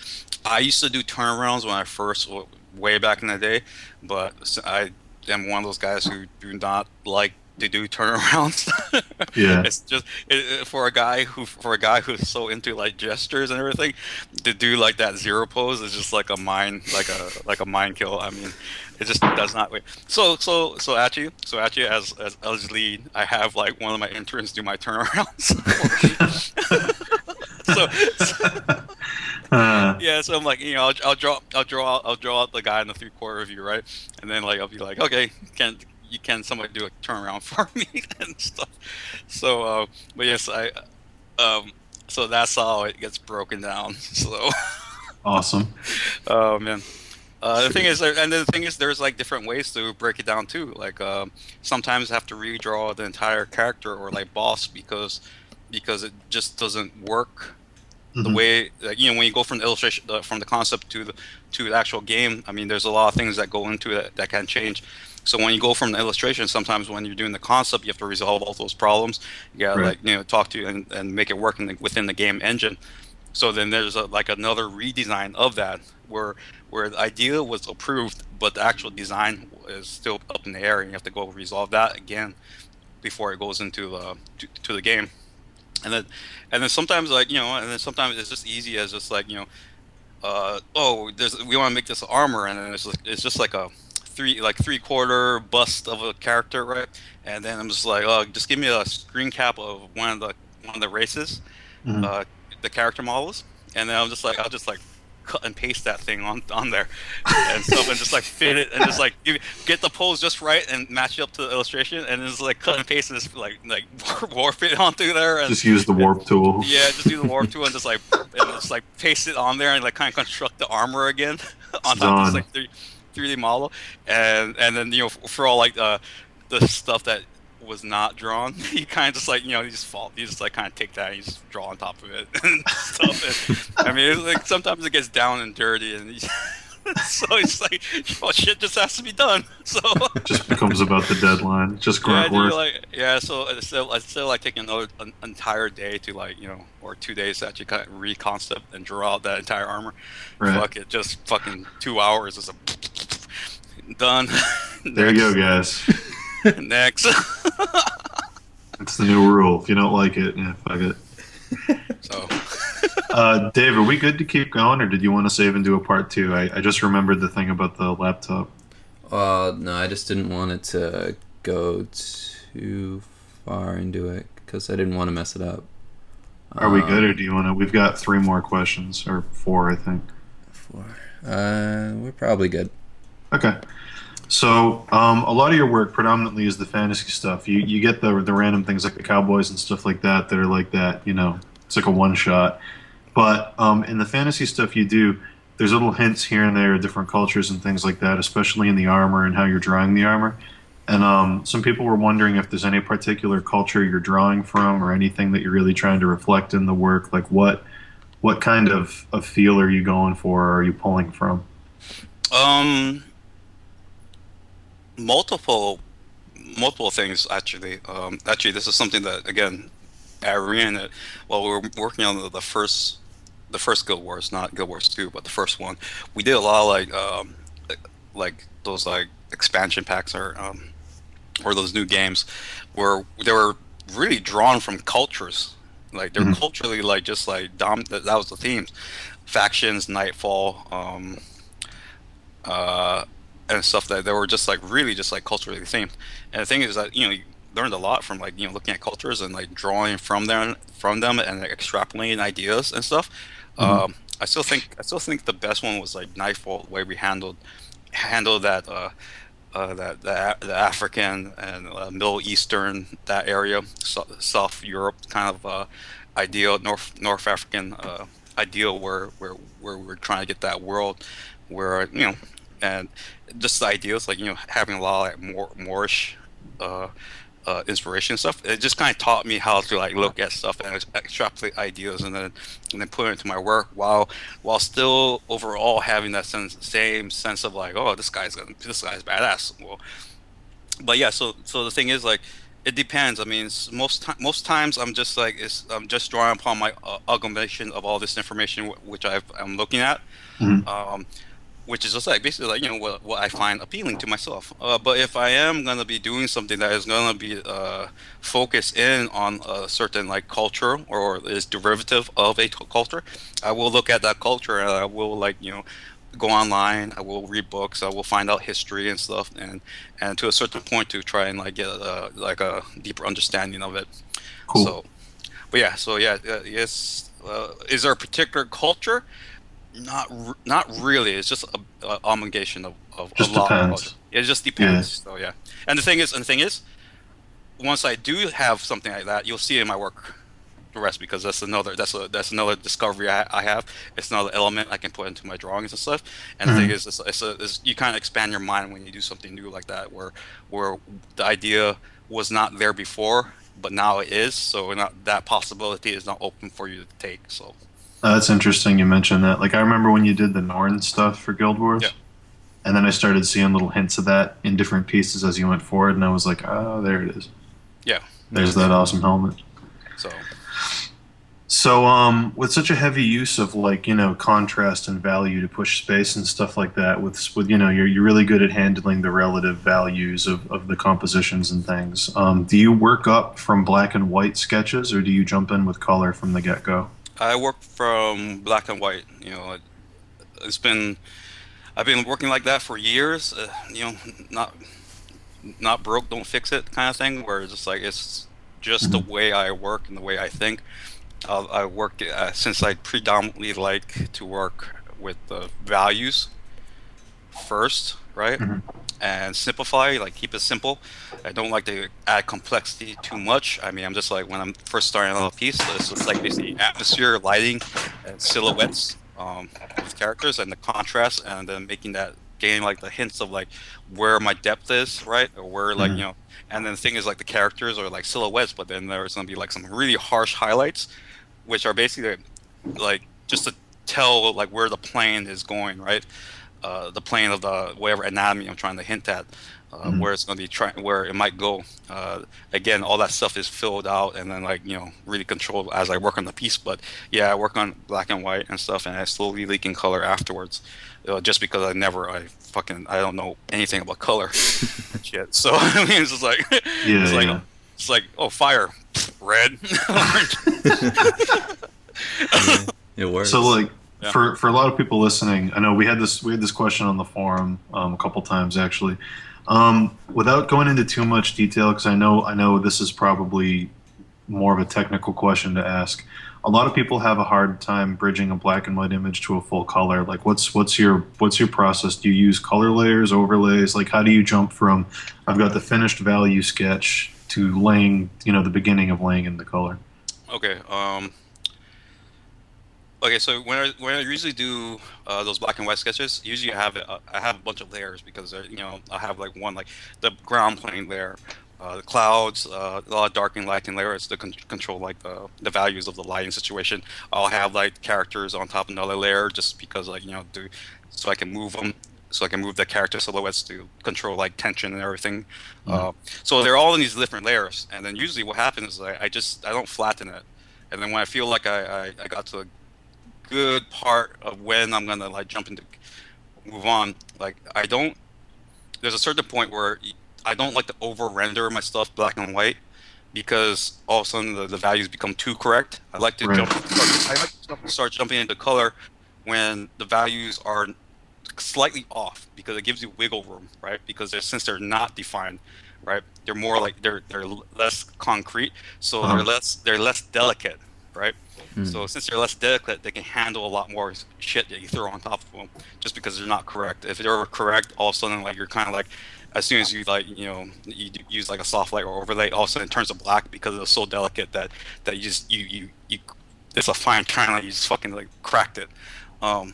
I used to do turnarounds when I first, way back in the day, but I am one of those guys who do not like to do turnarounds. Yeah. It's just for a guy who's so into like gestures and everything, to do like that zero pose is just like a like a mind kill. I mean, it just does not wait. So actually, as lead, I have like one of my interns do my turnarounds for me. so Uh, yeah, so I'm like, I'll draw out the guy in the 3/4 view, right? And then like I'll be like, okay, can somebody do a turnaround for me and stuff? So, but yes, um, so that's how it gets broken down. So, awesome. oh man. The thing Sweet. is, and the thing is, there's like different ways to break it down too. Like, sometimes I have to redraw the entire character or like boss because it just doesn't work the Hmm. way, like, when you go from the illustration, from the concept to the actual game. I mean, there's a lot of things that go into it that can change. So when you go from the illustration, sometimes when you're doing the concept, you have to resolve all those problems. You gotta Right. like talk to and make it work within the game engine. So then there's like another redesign of that where the idea was approved, but the actual design is still up in the air, and you have to go resolve that again before it goes into to the game. And then sometimes like and then sometimes it's just easy as just like oh, we want to make this armor, and then it's just like a 3/4 bust of a character, right? And then I'm just like, oh, just give me a screen cap of one of the races, Hmm. uh, the character models, and then I'll just like cut and paste that thing on there and stuff, and just like fit it, and just like get the pose just right and match it up to the illustration, and just like cut and paste and just like warp it onto there, Just use the warp tool. yeah, just do the warp tool and just like paste it on there and like kind of construct the armor again on It's top of this done. like 3D model, and then for all like the stuff that was not drawn, you kind of just like you just like kind of take that and you just draw on top of it and stuff. And, I mean, it's like sometimes it gets down and dirty, and so it's like, well, shit just has to be done. So It just becomes about the deadline. Just yeah, grunt dude, work. like yeah. So I still like taking an entire day to like or 2 days to actually kind of reconcept and draw out that entire armor. Right. Fuck it, just fucking 2 hours is done. There you go, Next, guys. next. It's the new rule. If you don't like it, yeah, fuck it. So Dave, are we good to keep going, or did you want to save and do a part two? I just remembered the thing about the laptop. No, I just didn't want it to go too far into it because I didn't want to mess it up. Are we good, or Um, do you want to? We've got 3 more questions, or 4, I think. for, we're probably good. Okay. So, a lot of your work predominantly is the fantasy stuff. You get the random things like the cowboys and stuff like that are like that. It's like a one shot. But in the fantasy stuff you do, there's little hints here and there of different cultures and things like that, especially in the armor and how you're drawing the armor. And some people were wondering if there's any particular culture you're drawing from, or anything that you're really trying to reflect in the work. Like what kind of feel are you going for, or are you pulling from? um, multiple multiple things actually. Actually, this is something that again, Irene, while we were working on the first Guild Wars, not Guild Wars 2, but the first one, we did a lot of like those like expansion packs or those new games where they were really drawn from cultures. Like they're Mhm. culturally like just like that was the themes. Factions, Nightfall, uh, and stuff that they were just like really just like culturally themed. And the thing is that you learned a lot from like looking at cultures and like drawing from them and like, extrapolating ideas and stuff. Hmm. I still think the best one was like Nightfall, the way we handled that the African and Middle Eastern, that area, South Europe kind of ideal, North African ideal where we're trying to get that world where and just the ideas like having a lot of like Moorish uh, inspiration and stuff. It just kind of taught me how to like look at stuff and extrapolate ideas and then put it into my work while still overall having that same sense of like, oh, this guy's badass. Well, but yeah, so the thing is like it depends. I mean, most times I'm just drawing upon my amalgamation of all this information which I'm looking at. Hmm. Um, which is just like basically like what I find appealing to myself. But if I am gonna be doing something that is gonna be focused in on a certain like culture or is derivative of a culture, I will look at that culture and I will like go online. I will read books. I will find out history and stuff, and to a certain point to try and like get like a deeper understanding of it. Cool. So, but yeah, so yeah, yes. Is there a particular culture? Not really. It's just a amalgamation of a Just lot of culture. depends. It just Yeah. depends. So yeah. And the thing is, once I do have something like that, you'll see it in my work the rest because that's another discovery I have. It's another element I can put into my drawings and stuff. And the thing Hmm. is, you kind of expand your mind when you do something new like that, where the idea was not there before, but now it is. So not that possibility is not open for you to take. So That's interesting you mentioned that. Like I remember when you did the Norn stuff for Guild yeah, Wars, and then I started seeing little hints of that in different pieces as you went forward, and I was like, oh, there it is. yeah. There's that awesome helmet. So. So, with such a heavy use of like contrast and value to push space and stuff like that, with you're really good at handling the relative values of the compositions and things. Do you work up from black and white sketches, or do you jump in with color from the get go? I work from black and white. It's been I've been working like that for years. Not not broke, don't fix it kind of thing. Where it's just like it's just the Hmm. way I work and the way I think. I work since I predominantly like to work with the values first, right? Hmm. And simplify, like keep it simple. I don't like to add complexity too much. I mean, I'm just like when I'm first starting on a piece, it's just like basically atmosphere, lighting, and silhouettes with characters and the contrast, and then making that getting like the hints of like where my depth is, right? Or where like Hmm. and then the thing is like the characters are like silhouettes, but then there's gonna be like some really harsh highlights, which are basically like just to tell like where the plane is going, right? The plane of the whatever anatomy I'm trying to hint at, Hmm. where it's going to be trying, where it might go. Again, all that stuff is filled out and then like really controlled as I work on the piece. But yeah, I work on black and white and stuff, and I slowly leak in color afterwards, just because I don't know anything about color and shit. So I mean, it's just like Yeah, yeah. it's like oh fire, red, orange. Yeah, it So works. like Yeah. for a lot of people listening, I know we had this question on the forum a couple times actually. Without going into too much detail, because I know this is probably more of a technical question to ask. A lot of people have a hard time bridging a black and white image to a full color. Like, what's your process? Do you use color layers, overlays? Like, how do you jump from I've got the finished value sketch to laying, the beginning of laying in the color? Okay. Okay, so when I usually do those black and white sketches, usually I have a bunch of layers because I have like one like the ground plane layer, the clouds, a lot of dark and lighting layers to control like the values of the lighting situation. I'll have like characters on top of another layer just because like so I can move them, so I can move the character silhouettes to control like tension and everything. Mm. Uh, so they're all in these different layers, and then usually what happens is I don't flatten it. And then when I feel like I got to good part of when I'm gonna like jump into move on. Like I don't. There's a certain point where I don't like to over render my stuff black and white because all of a sudden the values become too correct. I like to Right. jump. I like to start jumping into color when the values are slightly off because it gives you wiggle room, right? Because since they're not defined, right? They're more like they're less concrete, so Uh-huh. they're less delicate, right? Hmm. So since they're less delicate, they can handle a lot more shit that you throw on top of them, just because they're not correct. If they're correct, all of a sudden like you're kind of like, as soon as you like use like a soft light or overlay, all of a sudden it turns to black because it's so delicate that you just you it's a fine kind of you just fucking like cracked it. Um,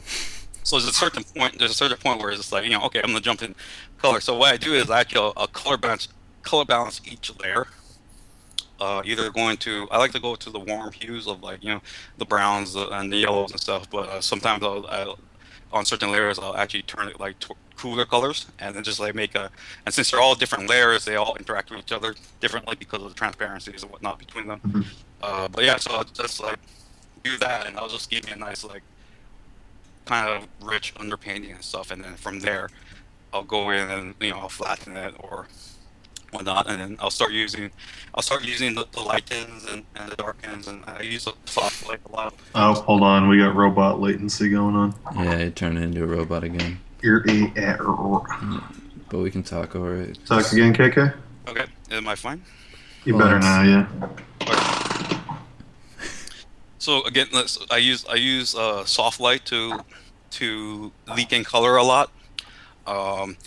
so there's a certain point where it's just like, okay, I'm gonna jump in color. So what I do is I actually color balance each layer. Either going to I like to go to the warm hues of like the browns and the yellows and stuff, but sometimes on certain layers I'll actually turn it like cooler colors and then just like and since they're all different layers, they all interact with each other differently because of the transparencies and whatnot between them. Mhm. But yeah, so I'll just like do that, and I'll just give me a nice like kind of rich underpainting and stuff, and then from there I'll go in and I'll flatten it or whatnot, and then I'll start using the lightens and the darkens, and I use a soft light a lot. Oh, hold on. We got robot latency going on. Yeah, it turned into a robot again. But we can talk over it. Talk again, KK? Okay, am I fine? You Well, better now, yeah. So again, I use soft light to leak in color a lot. Um,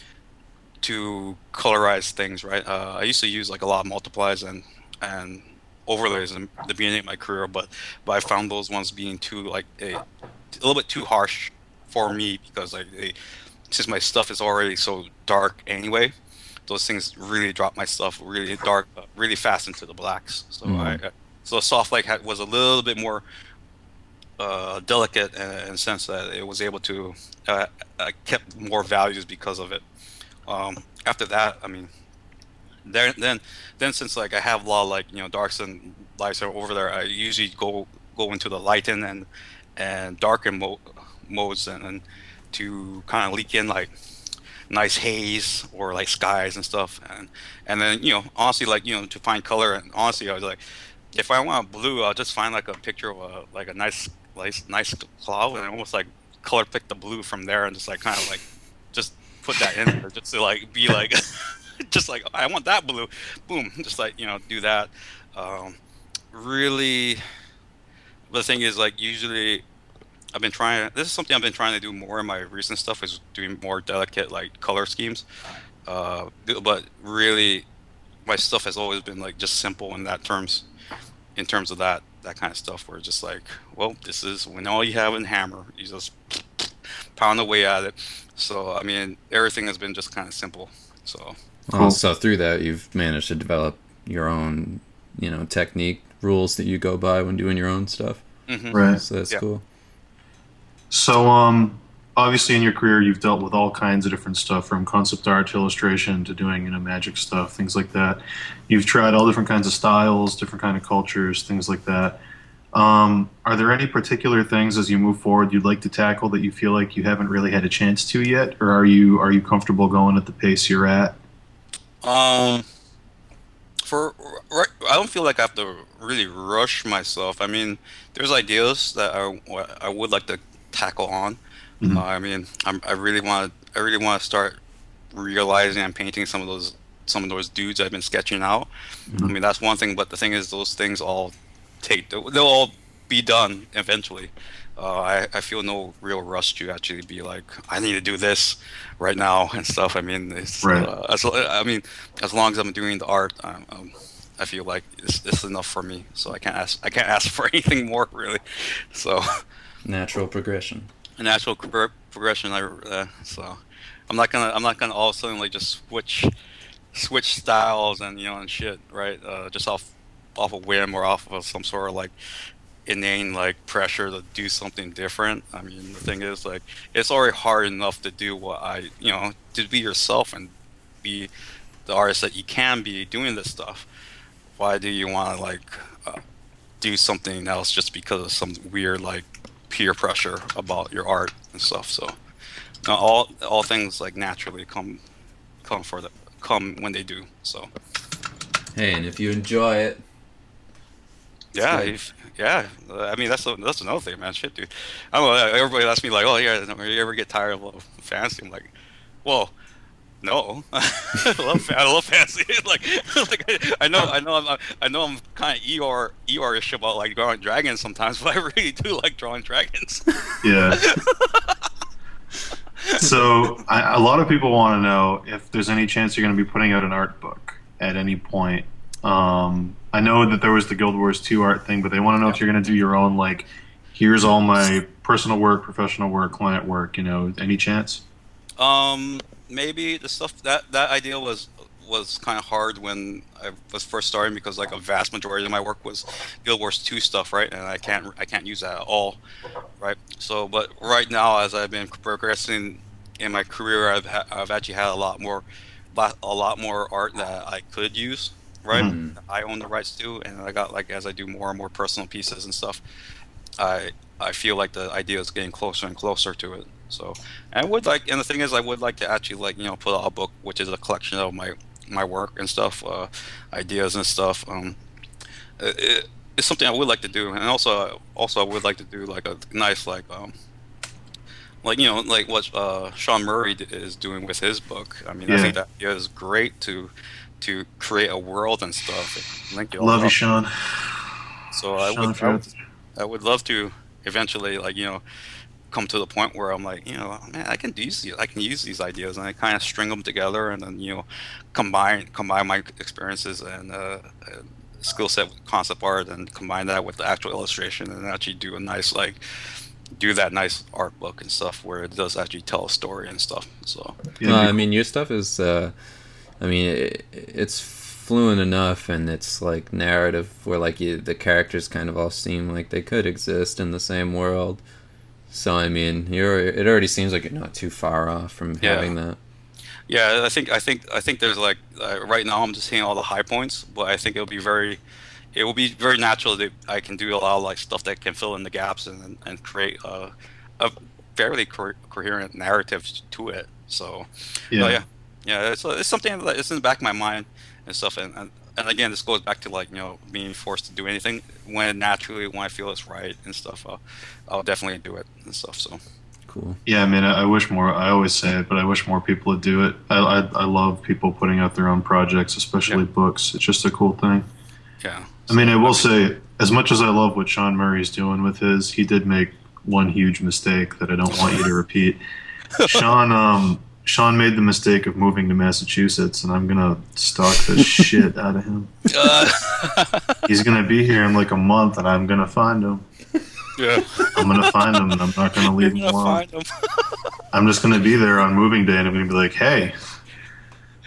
to colorize things, right? I used to use like a lot of multiplies and overlays in the beginning of my career, but I found those ones being too like a little bit too harsh for me because like since my stuff is already so dark anyway, those things really drop my stuff really dark, really fast into the blacks. So so soft light was a little bit more delicate in the sense that it was able to kept more values because of it. After that, I mean, then since like I have a lot of like darks and lights are over there, I usually go into the lighten and darken modes and to kind of leak in like nice haze or like skies and stuff, and then honestly like to find color, and honestly I was like, if I want blue, I'll just find like a picture of a nice cloud and almost like color pick the blue from there and just like kind of like just put that in there just to like be like just like I want that blue, boom, just like do that. Really, the thing is like usually this is something I've been trying to do more in my recent stuff, is doing more delicate like color schemes. But really my stuff has always been like just simple in terms of that kind of stuff, where it's just like, well, this is when all you have in hammer, you just pound away at it. So I mean, everything has been just kind of simple. So Well, so through that, you've managed to develop your own, technique, rules that you go by when doing your own stuff. Right. So that's Yeah. cool. So, obviously in your career, you've dealt with all kinds of different stuff, from concept art to illustration to doing, magic stuff, things like that. You've tried all different kinds of styles, different kind of cultures, things like that. Are there any particular things as you move forward you'd like to tackle that you feel like you haven't really had a chance to yet, or are you comfortable going at the pace you're at? Um, for right, I don't feel like I have to really rush myself. I mean, there's ideas that I would like to tackle on. Mhm. I mean, I really want to start realizing and painting some of those dudes I've been sketching out. I Mhm. mean, that's one thing, but the thing is, those things all they'll all be done eventually. I feel no real rush to actually be like, I need to do this right now and stuff. I mean, Right. as long as I'm doing the art, I feel like it's enough for me. So I can't ask for anything more really. So Natural progression. a natural progression. So I'm not gonna all of a sudden like just switch styles and and shit, right? Just off a whim or off of some sort of like inane like pressure to do something different. I mean, the thing is like it's already hard enough to do what to be yourself and be the artist that you can be doing this stuff. Why do you want to like do something else just because of some weird like peer pressure about your art and stuff? So all things like naturally come when they do. So Hey, and if you enjoy it, yeah, good. Yeah, I mean that's another thing, man. Shit, dude. I don't know. Everybody asks me like, "Oh yeah, you ever get tired of fantasy?" I'm like, "Well, no. I love fantasy. I know I'm kind of ER-ish about like drawing dragons sometimes, but I really do like drawing dragons." Yeah. So a lot of people want to know if there's any chance you're going to be putting out an art book at any point. I know that there was the Guild Wars 2 art thing, but they want to know if you're going to do your own, like, here's all my personal work, professional work, client work, any chance? Maybe the stuff that idea was kind of hard when I was first starting because like a vast majority of my work was Guild Wars 2 stuff, right? And I can't use that at all, right? So, but right now as I've been progressing in my career, I've actually had a lot more art that I could use, right? Mhm. I own the rights to, and I got like as I do more and more personal pieces and stuff, I feel like the idea is getting closer and closer to it. So, and I would like, and the thing is, I would like to actually like put out a book which is a collection of my work and stuff, ideas and stuff. It's something I would like to do, and also I would like to do like a nice like like what Sean Murray is doing with his book. I mean, I think Yeah. that idea is great to create a world and stuff, and link it all Love you, up. Sean. So Sean Truth. I would love to eventually like come to the point where I'm like man, I can use these ideas and I kind of string them together and then combine my experiences and skill set with concept art and combine that with the actual illustration and actually do that nice art book and stuff where it does actually tell a story and stuff. So Yeah, it'd be I mean, your stuff is, I mean, it's fluent enough, and it's like narrative where like the characters kind of all seem like they could exist in the same world. So I mean, it already seems like you're not too far off from yeah. having that. Yeah, I think there's like right now I'm just hitting all the high points, but I think it will be very natural that I can do a lot of like stuff that can fill in the gaps and create a fairly coherent narrative to it. So, yeah. yeah, yeah, it's something that is in the back of my mind and stuff, and again, this goes back to like being forced to do anything when I feel it's right and stuff. I'll definitely do it and stuff. So. Cool. Yeah, I mean, I wish more. I always say it, but I wish more people would do it. I love people putting out their own projects, especially books. It's just a cool thing. Yeah. I mean, I will say, as much as I love what Sean Murray's doing with his, he did make one huge mistake that I don't want you to repeat. Sean made the mistake of moving to Massachusetts, and I'm gonna stalk the shit out of him. He's gonna be here in like a month, and I'm gonna find him. Yeah. I'm gonna find him, and I'm not gonna leave him You're gonna alone. find 'em. I'm just gonna be there on moving day, and I'm gonna be like, "Hey,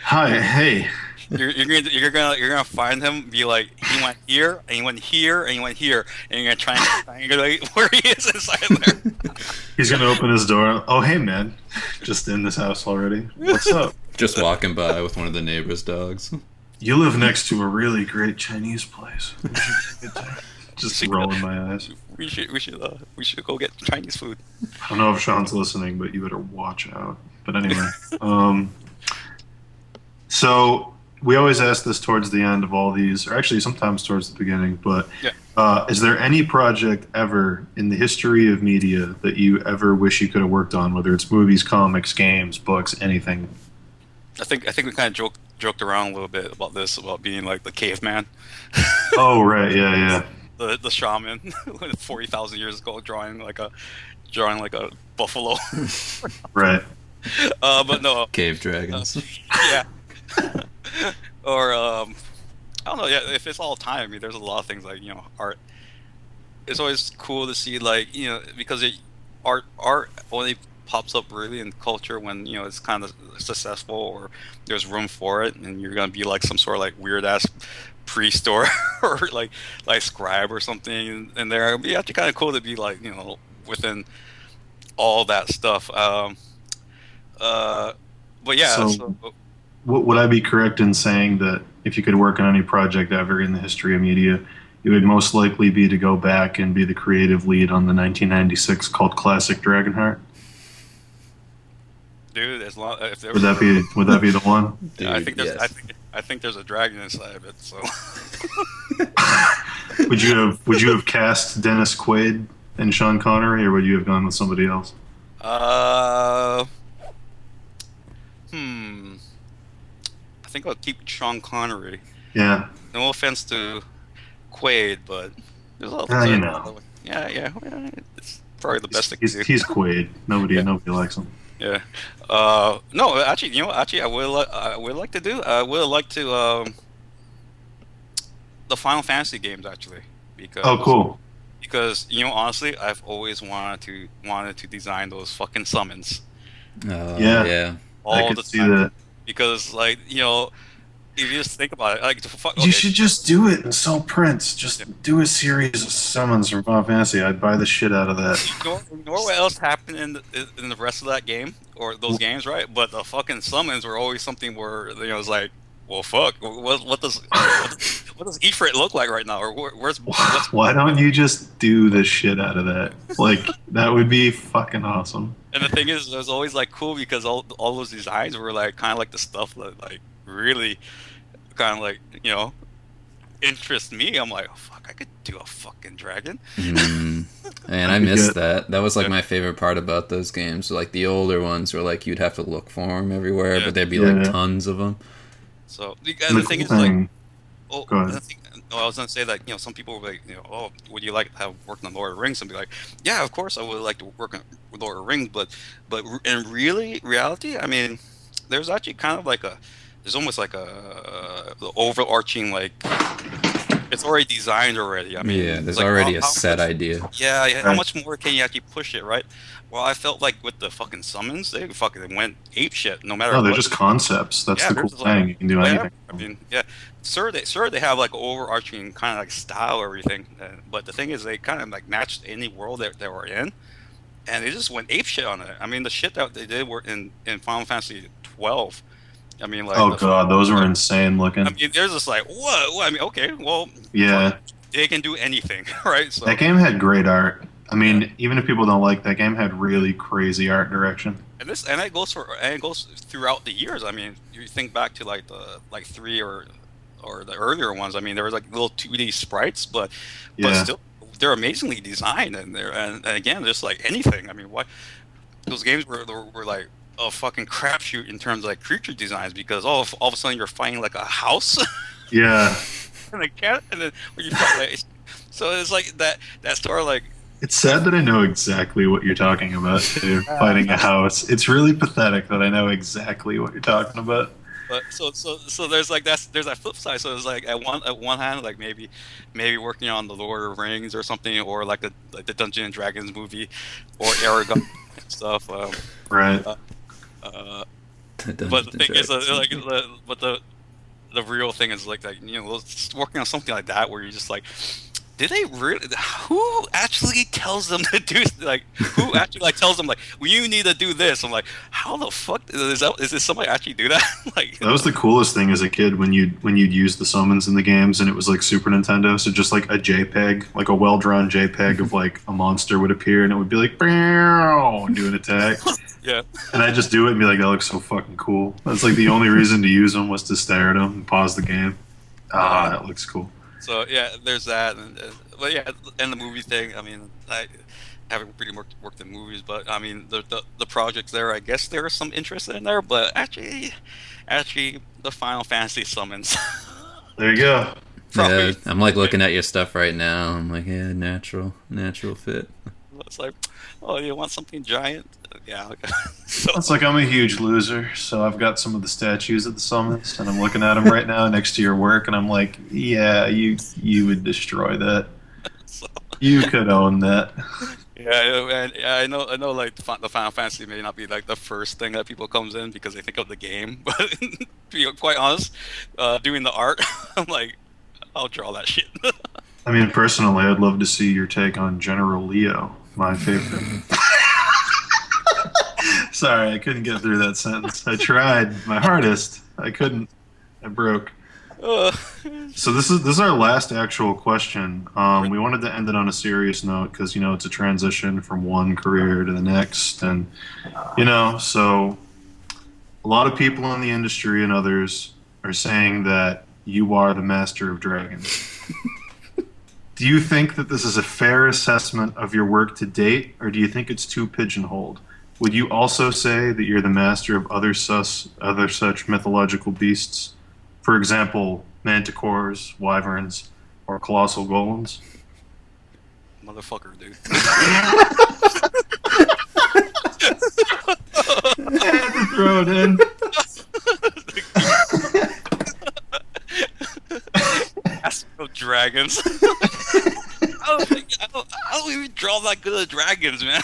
hi, hey." You're gonna find him. Be like, he went here, and he went here, and he went here, and you're gonna try and triangulate where he is inside there. He's gonna open his door. Oh, hey, man, just in this house already. What's up? Just walking by with one of the neighbor's dogs. You live next to a really great Chinese place. We should get there. Just rolling my eyes. We should go get Chinese food. I don't know if Sean's listening, but you better watch out. But anyway, so we always ask this towards the end of all these, or actually sometimes towards the beginning. But is there any project ever in the history of media that you ever wish you could have worked on, whether it's movies, comics, games, books, anything? I think we kind of joked around a little bit about this, about being like the caveman. Oh, right, yeah. The shaman 40,000 years ago drawing like a buffalo. Right. But no. Cave dragons. Yeah. Or I don't know. Yeah, if it's all time, I mean, there's a lot of things like art. It's always cool to see like because art only pops up really in culture when it's kind of successful or there's room for it, and you're gonna be like some sort of like weird ass priest or like scribe or something in there. It'd be actually kind of cool to be like within all that stuff. But yeah. So, would I be correct in saying that if you could work on any project ever in the history of media, it would most likely be to go back and be the creative lead on the 1996 cult classic Dragonheart? Dude, as long if there would that be the one? Dude, I think there's yes. I think there's a dragon inside of it. So Would you have cast Dennis Quaid and Sean Connery, or would you have gone with somebody else? Uh, hmm. I think I'll keep Sean Connery. Yeah. No offense to Quaid, but there's a lot You of know. yeah. It's probably the best thing to do. He's Quaid. Nobody Yeah. nobody likes him. Yeah. No, actually, I would like to do. I would like to the Final Fantasy games actually Oh, because cool. honestly, I've always wanted to design those fucking summons Yeah, Yeah. I all could the see time that. because if you just think about it, like You okay, should just do it and sell prints. yeah. Just do a series of summons from Final Fantasy. I'd buy the shit out of that. You know what else happened in the rest of that game or those games, right? But the fucking summons were always something where it's like, well, fuck, what does Ifrit look like right now, or what's Why don't you just do the shit out of that? Like, that would be fucking awesome. and the thing is, it was always like cool because all those designs were like kind of like the stuff that like really kind of like interest me. I'm like, oh, fuck, I could do a fucking dragon. Mm. And I That'd be missed good. that. That was like Yeah. my favorite part about those games. Like the older ones were like you'd have to look for them everywhere, Yeah. but there'd be Yeah. like tons of them. So And the thing is like, oh, Go ahead. I was gonna say that some people were like, oh, would you like to have worked on Lord of the Rings? And be like, yeah, of course I would like to work on Lord of the Rings, but in reality, I mean, there's actually kind of like there's almost like the overarching like it's already designed already. I mean, Yeah, it's there's like, already a how set much- idea. Yeah, how Right. much more can you actually push it, right? Well, I felt like with the fucking summons, they fucking went ape shit no matter No, they're what. just concepts. That's Yeah, the they're cool just like, thing. You can do well, yeah, anything. I mean, yeah, they have like overarching kind of like style or everything, but the thing is, they kind of like matched any world that they were in, and they just went ape shit on it. I mean, the shit that they did were in Final Fantasy 12. I mean, like, Oh god, those were insane looking. I mean, they're just like, what? I mean, okay, well, Yeah, they can do anything, right? So, that game had great art. I mean, even if people don't like that game, had really crazy art direction. and it goes throughout the years. I mean, you think back to like the three or the earlier ones. I mean, there was like little 2D sprites, but Yeah, still, they're amazingly designed, and again, just like anything. I mean, what those games were like a fucking crapshoot in terms of like creature designs because all of a sudden you're fighting like a house yeah. and a cat, and then when you fight, like, so it's like that sort of like. It's sad that I know exactly what you're talking about too. Fighting a house. It's really pathetic that I know exactly what you're talking about. But so there's like there's that flip side. So it's like at one hand, like maybe working on the Lord of the Rings or something, or like the Dungeons and Dragons movie, or Aragon and stuff. Right. But the thing is, but the real thing is like that. Working on something like that where you're just like, did they really? Who actually tells them to do? Like, who actually like tells them like, well, you need to do this? I'm like, how the fuck is this somebody actually do that? Like, That was the coolest thing as a kid when you'd use the summons in the games and it was like Super Nintendo, so just like a JPEG, like a well drawn JPEG of like a monster would appear and it would be like "Meow," and do an attack. yeah. And I just do it and be like, that looks so fucking cool. That's like the only reason to use them was to stare at them and pause the game. Ah, that looks cool. So yeah, there's that, but yeah, and the movie thing. I mean, I haven't really worked in movies, but I mean, the projects there. I guess there is some interest in there, but actually, the Final Fantasy summons. There you go. Probably. Yeah, I'm like looking at your stuff right now. I'm like, yeah, natural fit. It's like, oh, you want something giant? Yeah. Okay. So It's like I'm a huge loser, so I've got some of the statues of the summons, and I'm looking at them right now next to your work, and I'm like, yeah, you would destroy that. so You could own that. yeah, and I know, like the Final Fantasy may not be like the first thing that people comes in because they think of the game, but to be quite honest, doing the art, I'm like, I'll draw that shit. I mean, personally, I'd love to see your take on General Leo, my favorite. Sorry, I couldn't get through that sentence. I tried my hardest. I couldn't. I broke. Uh, So this is our last actual question. We wanted to end it on a serious note because it's a transition from one career to the next, and so a lot of people in the industry and others are saying that you are the master of dragons. Do you think that this is a fair assessment of your work to date, or do you think it's too pigeonholed? Would you also say that you're the master of other such mythological beasts? For example, manticores, wyverns, or colossal golems? Motherfucker, dude. I had to throw it in. That's no dragons. I don't even draw that good at dragons, man.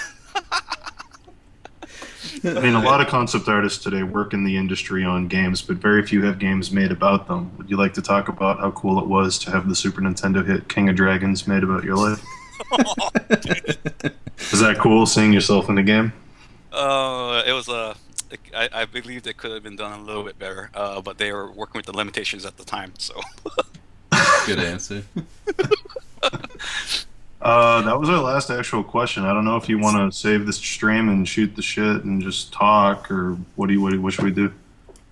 I mean, a lot of concept artists today work in the industry on games, but very few have games made about them. Would you like to talk about how cool it was to have the Super Nintendo hit King of Dragons made about your life? Oh, Is that cool, seeing yourself in the game? it was I believe it could have been done a little bit better, but they were working with the limitations at the time. So. Good answer. That was our last actual question. I don't know if you want to save this stream and shoot the shit and just talk, or what should we do?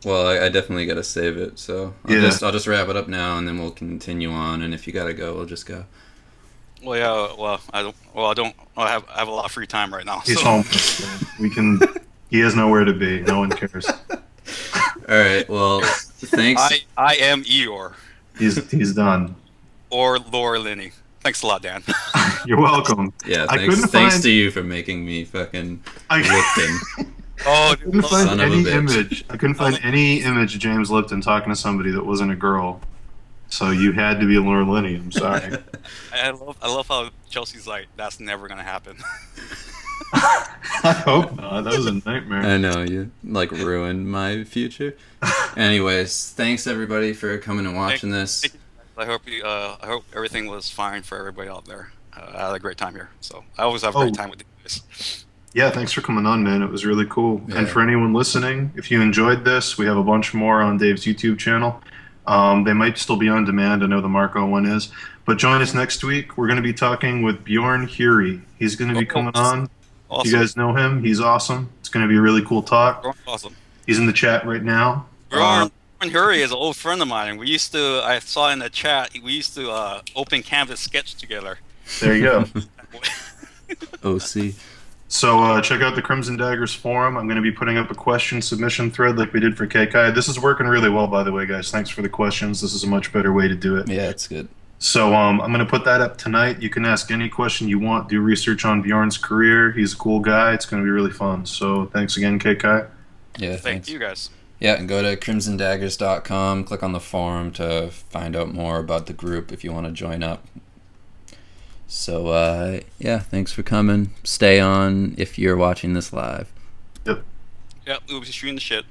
Well, I definitely got to save it, so I'll just wrap it up now, and then we'll continue on. And if you gotta go, we'll just go. Well, yeah. Well, I don't. Well, I don't. I have a lot of free time right now. He's So. home. We can. He has nowhere to be. No one cares. All right. Well, thanks. I am Eeyore. He's done. Or Laura Linney. Thanks a lot, Dan. You're welcome. Yeah. I Thanks. couldn't Thanks find- to you for making me fucking I Lipton. Oh, couldn't Son find of a any bitch. image. I couldn't find any image of James Lipton talking to somebody that wasn't a girl. So you had to be Laura Linney. I'm sorry. I love how Chelsea's like, that's never gonna happen. I hope not. That was a nightmare. I know you like ruined my future. Anyways, thanks everybody for coming and watching this. I hope everything was fine for everybody out there. I had a great time here, so I always have a great time with you guys. Yeah, thanks for coming on, man. It was really cool. Yeah. And for anyone listening, if you enjoyed this, we have a bunch more on Dave's YouTube channel. They might still be on demand. I know the Marco one is. But join us next week. We're going to be talking with Bjorn Huri. He's going to be coming on. Awesome. You guys know him. He's awesome. It's going to be a really cool talk. Awesome. He's in the chat right now. Bjorn Huri is an old friend of mine. I saw in the chat, we used to open canvas sketch together. There you go. OC. So check out the Crimson Daggers forum. I'm going to be putting up a question submission thread like we did for Kekai. This is working really well, by the way, guys. Thanks for the questions. This is a much better way to do it. Yeah, it's good. So I'm going to put that up tonight. You can ask any question you want. Do research on Bjorn's career. He's a cool guy. It's going to be really fun. So thanks again, Kekai. Yeah, Thank thanks. you guys. Yeah, and go to crimsondaggers.com, click on the forum to find out more about the group if you want to join up. So, yeah, thanks for coming. Stay on if you're watching this live. Yep. Yep, we'll be shooting the shit.